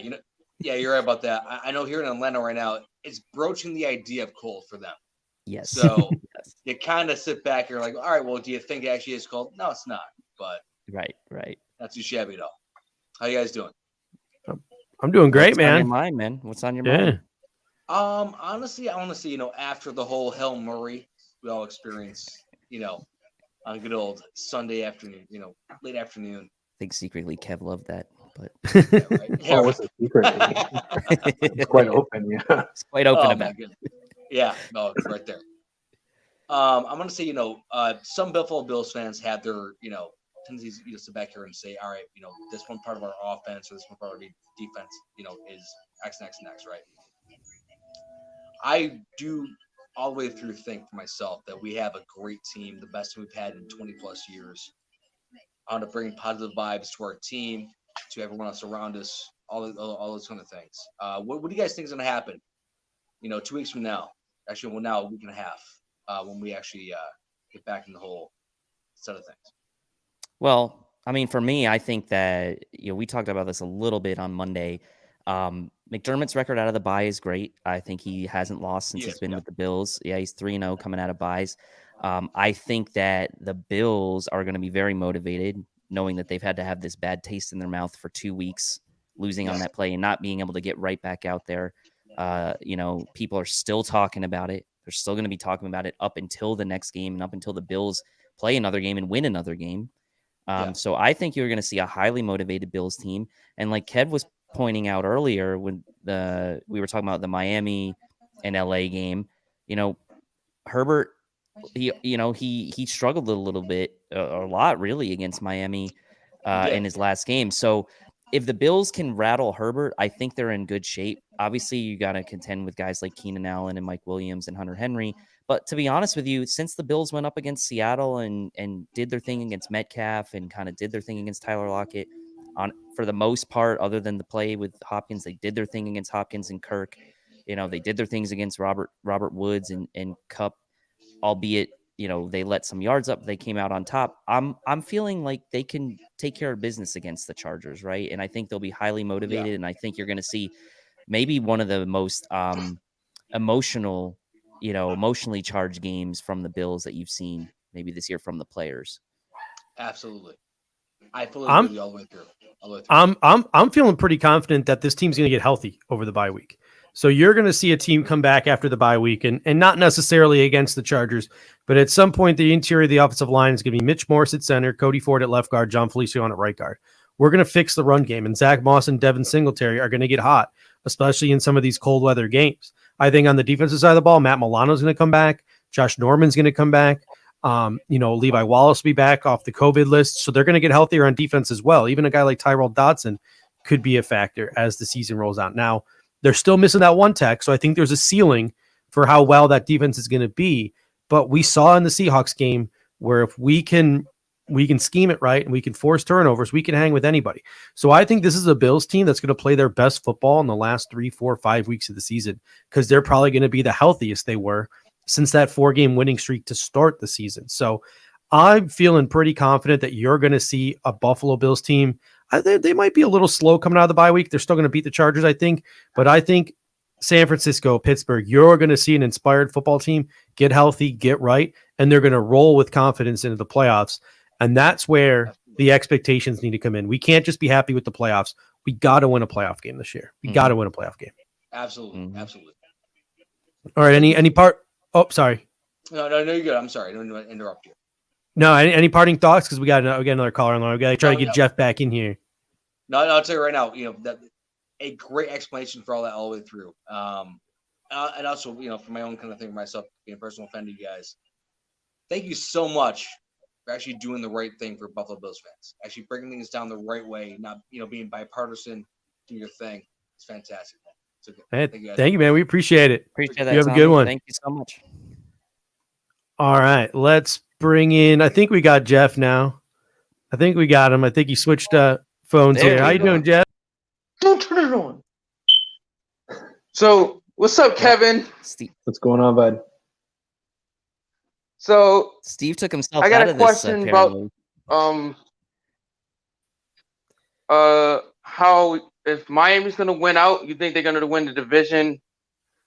you're right about that. I know here in Atlanta right now, it's broaching the idea of cold for them. Yes. So you kind of sit back, you're like, all right, well, do you think it actually is cold? No, it's not. But right. Not too shabby at all. How you guys doing? I'm doing great, man. What's on your mind, man? What's on your mind? Honestly, I want to see, after the whole Hail Murray we all experienced, on a good old Sunday afternoon, late afternoon. I think secretly Kev loved that, but yeah, right. Yeah, what's the secret? It's quite open, yeah. It's quite open about it. Yeah, no, it's right there. I'm gonna say, some Buffalo Bills fans have their, tendencies to sit back here and say, all right, this one part of our offense or this one part of our defense, is X and X and X, right? I do all the way through think for myself that we have a great team, the best we've had in 20 plus years. I want to bring positive vibes to our team, to everyone else around us, all those kind of things. What do you guys think is going to happen? 2 weeks from now, actually, now a week and a half, when we actually get back in the whole set of things. Well, I mean, for me, I think that we talked about this a little bit on Monday. McDermott's record out of the bye is great. I think he hasn't lost since he's been with the Bills. Yeah, he's 3-0 coming out of byes. I think that the Bills are going to be very motivated, knowing that they've had to have this bad taste in their mouth for 2 weeks, losing on that play and not being able to get right back out there. People are still talking about it. They're still going to be talking about it up until the next game and up until the Bills play another game and win another game. So I think you're going to see a highly motivated Bills team. And like Kev was pointing out earlier when we were talking about the Miami and LA game, Herbert, he struggled a little bit, a lot really against Miami in his last game. So if the Bills can rattle Herbert, I think they're in good shape. Obviously, you got to contend with guys like Keenan Allen and Mike Williams and Hunter Henry. But to be honest with you, since the Bills went up against Seattle and did their thing against Metcalf and kind of did their thing against Tyler Lockett, for the most part, other than the play with Hopkins, they did their thing against Hopkins and Kirk. They did their things against Robert Woods and Kupp, albeit, they let some yards up. They came out on top. I'm feeling like they can take care of business against the Chargers, right? And I think they'll be highly motivated, and I think you're going to see maybe one of the most emotional, emotionally charged games from the Bills that you've seen maybe this year from the players. Absolutely. I fully agree with you all the way through. I'm feeling pretty confident that this team's going to get healthy over the bye week. So you're going to see a team come back after the bye week, and not necessarily against the Chargers, but at some point the interior of the offensive line is going to be Mitch Morse at center, Cody Ford at left guard, John Felicio on at right guard. We're going to fix the run game, and Zach Moss and Devin Singletary are going to get hot, especially in some of these cold weather games. I think on the defensive side of the ball, Matt Milano's going to come back. Josh Norman's going to come back. Levi Wallace will be back off the COVID list. So they're going to get healthier on defense as well. Even a guy like Tyrell Dodson could be a factor as the season rolls out. Now, they're still missing that one tech. So I think there's a ceiling for how well that defense is going to be. But we saw in the Seahawks game where if we can scheme it right and we can force turnovers, we can hang with anybody. So I think this is a Bills team that's going to play their best football in the last 3, 4, 5 weeks of the season, because they're probably going to be the healthiest they were since that 4-game winning streak to start the season. So I'm feeling pretty confident that you're going to see a Buffalo Bills team. They might be a little slow coming out of the bye week. They're still going to beat the Chargers, I think. But I think San Francisco, Pittsburgh, you're going to see an inspired football team get healthy, get right, and they're going to roll with confidence into the playoffs. And that's where the expectations need to come in. We can't just be happy with the playoffs. We got to win a playoff game this year. We got to win a playoff game. Absolutely. Absolutely. All right. Any part? Oh, sorry. No, you're good. I'm sorry. I don't want to interrupt you. No, any parting thoughts? Because we got another caller on the line. We got to try to get Jeff back in here. No, I'll tell you right now, that a great explanation for all that all the way through. And also, for my own kind of thing myself, being a personal fan to you guys, thank you so much for actually doing the right thing for Buffalo Bills fans. Actually breaking things down the right way, not, being bipartisan, doing your thing. It's fantastic. Hey, thank you, man. We appreciate it. Appreciate that. You have a good one. Thank you so much. All right, let's bring in. I think we got Jeff now. I think we got him. I think he switched phones here. How you doing, Jeff? Don't turn it on. So, what's up, Kevin? Steve. What's going on, bud? So, Steve took himself I got out a of this. question about how if Miami's going to win out, you think they're going to win the division?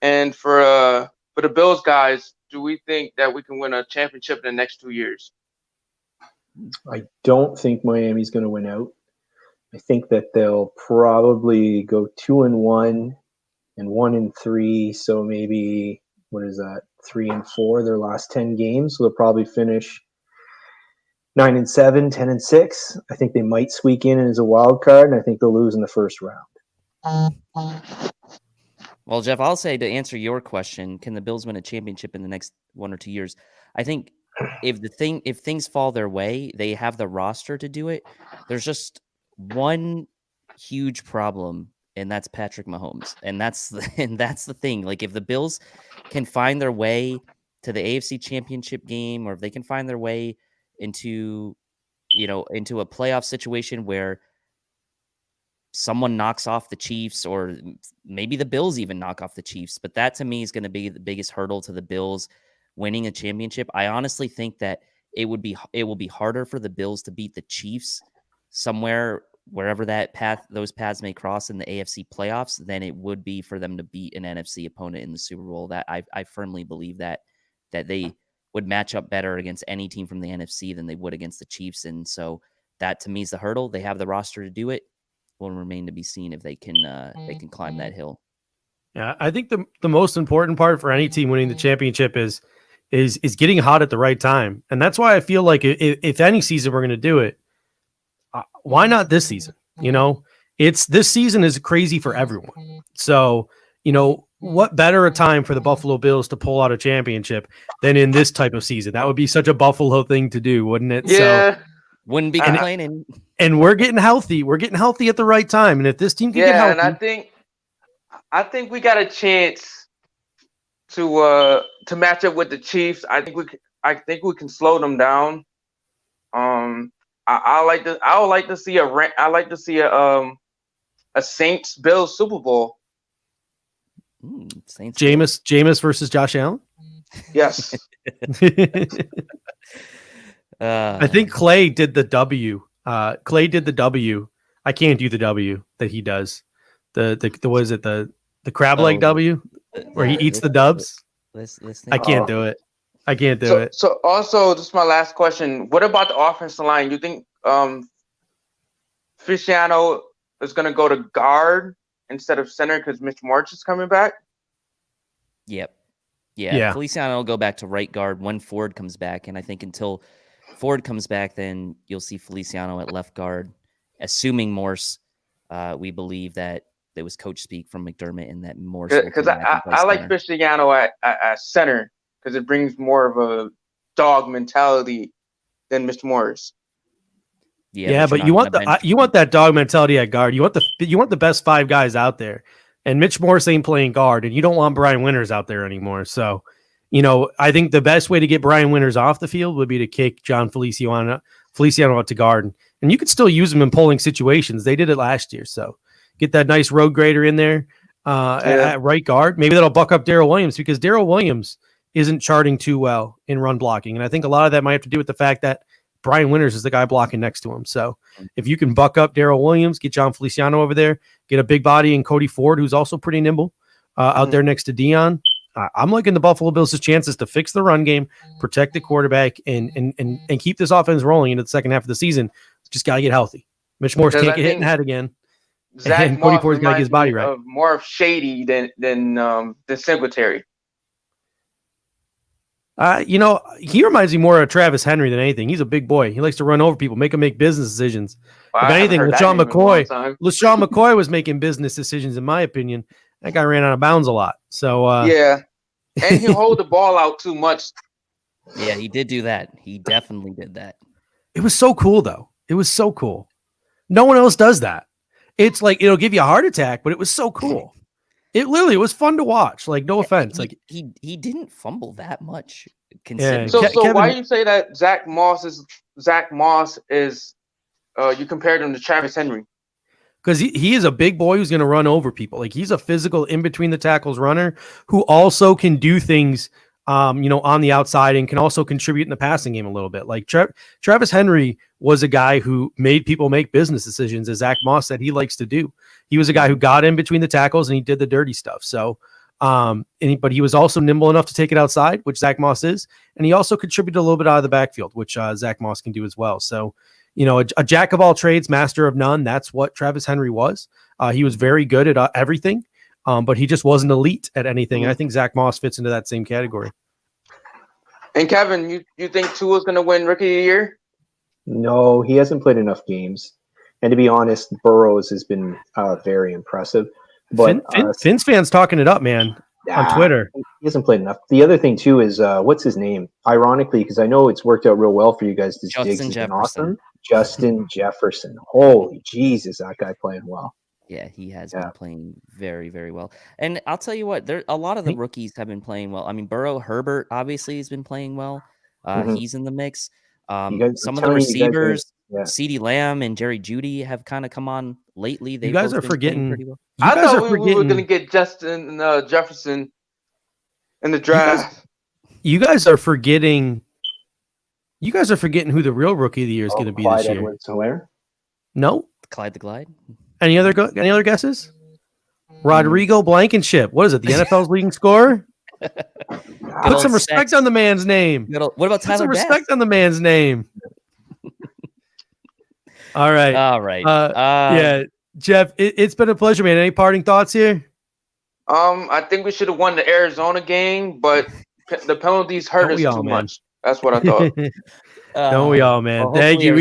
And for the Bills guys, do we think that we can win a championship in the next 2 years? I don't think Miami's going to win out. I think that they'll probably go 2-1 and 1-3. So maybe, what is that? 3-4 their last 10 games. So they'll probably finish 9-7, 10-6. I think they might squeak in as a wild card, and I think they'll lose in the first round. Well, Jeff, I'll say, to answer your question, can the Bills win a championship in the next 1 or 2 years? I think if things fall their way, they have the roster to do it. There's just one huge problem, and that's Patrick Mahomes. And that's the thing. Like, if the Bills can find their way to the AFC Championship game, or if they can find their way into a playoff situation where someone knocks off the Chiefs, or maybe the Bills even knock off the Chiefs, but that to me is going to be the biggest hurdle to the Bills winning a championship. I honestly think that it will be harder for the Bills to beat the Chiefs somewhere, wherever those paths may cross in the AFC playoffs, than it would be for them to beat an NFC opponent in the Super Bowl. That I firmly believe that they would match up better against any team from the NFC than they would against the Chiefs. And so that to me is the hurdle. They have the roster to do it. Will remain to be seen if they can climb that hill. Yeah, I think the most important part for any team winning the championship is getting hot at the right time. And that's why I feel like if any season we're going to do it, why not this season? This season is crazy for everyone. So, what better a time for the Buffalo Bills to pull out a championship than in this type of season? That would be such a Buffalo thing to do, wouldn't it? Yeah. So, wouldn't be complaining. And we're getting healthy. We're getting healthy at the right time. And if this team can get healthy, and I think we got a chance to match up with the Chiefs. I think we can slow them down. I would like to see a Saints Bills Super Bowl. Saints. Jameis versus Josh Allen. Yes. I think Clay did the W. I can't do the W that he does. The what is it? The crab leg W, where he eats the dubs. I can't do it. I can't do it. So also, this is my last question. What about the offensive line? You think Feliciano is going to go to guard instead of center because Mitch March is coming back? Yep. Yeah. Feliciano will go back to right guard when Ford comes back. And I think until Ford comes back, then you'll see Feliciano at left guard. Assuming Morse, we believe that there was coach speak from McDermott and that Morse. Because I like Feliciano at center because it brings more of a dog mentality than Mr. Morris. Yeah, but you want that dog mentality at guard. You want the best 5 guys out there. And Mitch Morse ain't playing guard, and you don't want Brian Winters out there anymore. So, I think the best way to get Brian Winters off the field would be to kick John Feliciano out to guard. And you could still use him in polling situations. They did it last year. So get that nice road grader in there at right guard. Maybe that'll buck up Darrell Williams because Darrell Williams isn't charting too well in run blocking. And I think a lot of that might have to do with the fact that Brian Winters is the guy blocking next to him. So if you can buck up Darrell Williams, get John Feliciano over there, get a big body in Cody Ford, who's also pretty nimble out there next to Dion. I'm liking the Buffalo Bills' chances to fix the run game, protect the quarterback, and keep this offense rolling into the second half of the season. Just got to get healthy. Mitch Morse can't get hit in the head again. Zach Cody Ford's got to get his body right. More of Shady than Singletary. He reminds me more of Travis Henry than anything. He's a big boy. He likes to run over people, make them make business decisions. If anything, LaShawn McCoy was making business decisions, in my opinion. That guy ran out of bounds a lot. So and he'll hold the ball out too much. Yeah, he did do that. He definitely did that. It was so cool, though. It was so cool. No one else does that. It's like it'll give you a heart attack, but it was so cool. It literally was fun to watch. Like, no offense. He didn't fumble that much. Yeah. So why do you say that Zach Moss is you compared him to Travis Henry? Because he is a big boy who's going to run over people. Like, he's a physical in between the tackles runner who also can do things on the outside and can also contribute in the passing game a little bit. Like Travis Henry was a guy who made people make business decisions, as Zach Moss said he likes to do. He was a guy who got in between the tackles and he did the dirty stuff. So, but he was also nimble enough to take it outside, which Zach Moss is. And he also contributed a little bit out of the backfield, which Zach Moss can do as well. So, a jack of all trades, master of none. That's what Travis Henry was. He was very good at everything. But he just wasn't elite at anything. And I think Zach Moss fits into that same category. And Kevin, you think Tua's going to win Rookie of the Year? No, he hasn't played enough games. And to be honest, Burrows has been very impressive. But Fins fans talking it up, man, on Twitter. He hasn't played enough. The other thing, too, is what's his name? Ironically, because I know it's worked out real well for you guys. Justin Jefferson. Awesome. Justin Jefferson. Holy Jesus, that guy playing well. Yeah, he has been playing very, very well. And I'll tell you what, a lot of the rookies have been playing well. I mean, Herbert obviously has been playing well. He's in the mix. Some of the receivers, CeeDee Lamb and Jerry Jeudy have kind of come on lately. You guys are forgetting. Well. I thought we were going to get Justin Jefferson in the draft. You guys are forgetting. You guys are forgetting who the real Rookie of the Year is going to be Clyde this year. Edwards-Helaire? No. Clyde the Glide. Any other guesses? Rodrigo Blankenship. What is it? The NFL's leading scorer? Put some respect on the man's name. What about Tyler? Put some respect on the man's name. All right. Yeah, Jeff, it's been a pleasure, man. Any parting thoughts here? I think we should have won the Arizona game, but the penalties hurt us too much. That's what I thought. Don't we all, man? Thank you.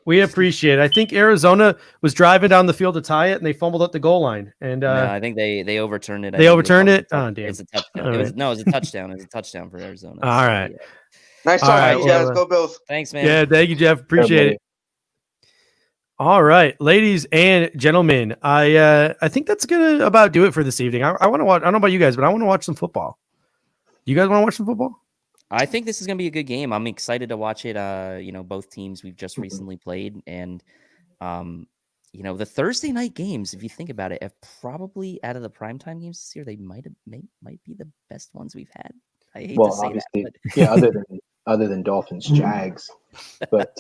We appreciate it. I think Arizona was driving down the field to tie it, and they fumbled at the goal line. And I think they overturned it. They overturned it? Oh, damn. It's a touchdown. It was a touchdown. It was a touchdown for Arizona. All right. Yeah. Nice talking to you guys. Go Bills. Thanks, man. Yeah, thank you, Jeff. Appreciate it. All right, ladies and gentlemen, I think that's gonna about do it for this evening. I want to watch. I don't know about you guys, but I want to watch some football. You guys want to watch some football? I think this is going to be a good game. I'm excited to watch it. Both teams we've just recently played, and the Thursday night games, if you think about it, have probably out of the primetime games this year, they might be the best ones we've had. I hate to say that. But... other than Dolphins Jags, but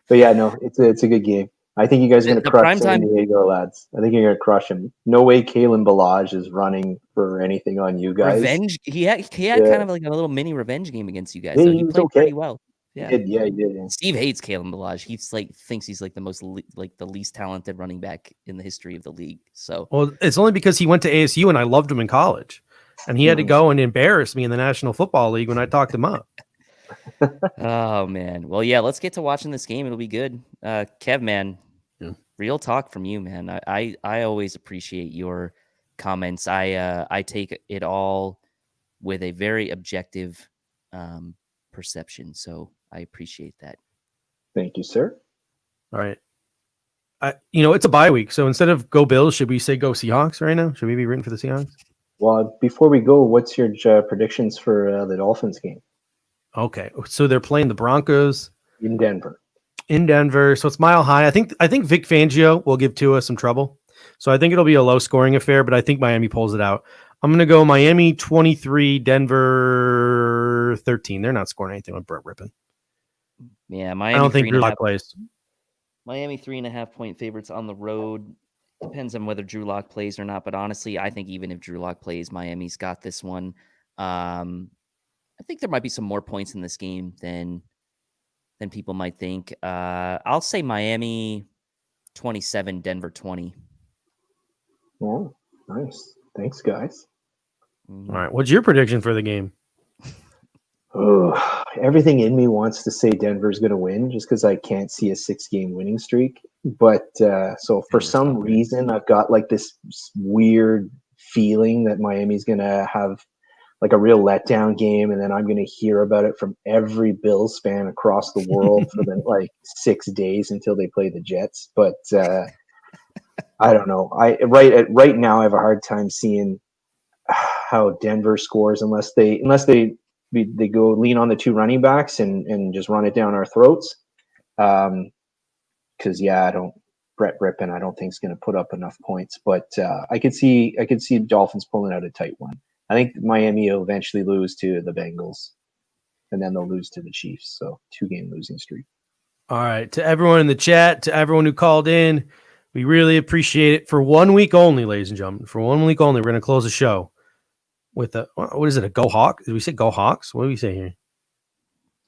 yeah, no, it's a good game. I think you guys are going to The crush San primetime- Diego, lads. I think you're going to crush them. No way Kalen Balaj is running for anything on you guys. Revenge. He had Yeah. kind of like a little mini revenge game against you guys. Yeah, So he he was played okay. pretty well. Yeah. He did. Yeah, he did. Yeah. Steve hates Kalen Balaj. He's like thinks he's like the most like the least talented running back in the history of the league. So Well, it's only because he went to ASU and I loved him in college, and he had to go and embarrass me in the National Football League when I talked him up. oh man. Well, yeah, let's get to watching this game. It'll be good. Kev, man, real talk from you, man. I always appreciate your comments. I take it all with a very objective perception. So I appreciate that. Thank you, sir. All right. It's a bye week, so instead of go Bills, should we say go Seahawks right now? Should we be rooting for the Seahawks? Well, before we go, what's your predictions for the Dolphins game Okay, so they're playing the Broncos in Denver? So it's Mile High. I think Vic Fangio will give Tua some trouble. So I think it'll be a low scoring affair, but I think Miami pulls it out. I'm going to go Miami 23, Denver 13. They're not scoring anything with Brett Rippon. Yeah, Miami. I don't think Drew Lock plays. Miami 3.5 point favorites on the road. Depends on whether Drew Lock plays or not. But honestly, I think even if Drew Lock plays, Miami's got this one. I think there might be some more points in this game than people might think. I'll say Miami 27, Denver 20. Oh, nice. Thanks, guys. All right. What's your prediction for the game? Oh, everything in me wants to say Denver's going to win just because I can't see a 6-game winning streak. But so for some reason, I've got like this weird feeling that Miami's going to have like a real letdown game. And then I'm going to hear about it from every Bills fan across the world for the like 6 days until they play the Jets. But I don't know. Right now, I have a hard time seeing how Denver scores unless they go lean on the 2 running backs and just run it down our throats. Because Brett Rippon I don't think is going to put up enough points. But I could see Dolphins pulling out a tight one. I think Miami will eventually lose to the Bengals, and then they'll lose to the Chiefs. So 2-game losing streak. All right. To everyone in the chat, to everyone who called in, we really appreciate it. For 1 week only, ladies and gentlemen, for 1 week only, we're going to close the show with a Go Hawk? Did we say Go Hawks? What do we say here?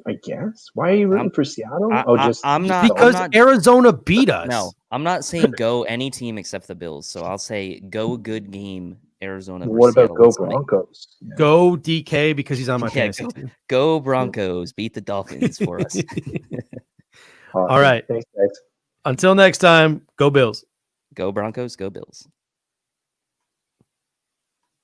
I guess. Why are you rooting for Seattle? Because Arizona beat us. No, I'm not saying go any team except the Bills. So I'll say go good game, Arizona. What about go Broncos? Yeah. Go DK because he's on my fantasy team. Go Broncos. Beat the Dolphins for us. All right. Thanks, guys. Until next time, go Bills. Go Broncos. Go Bills.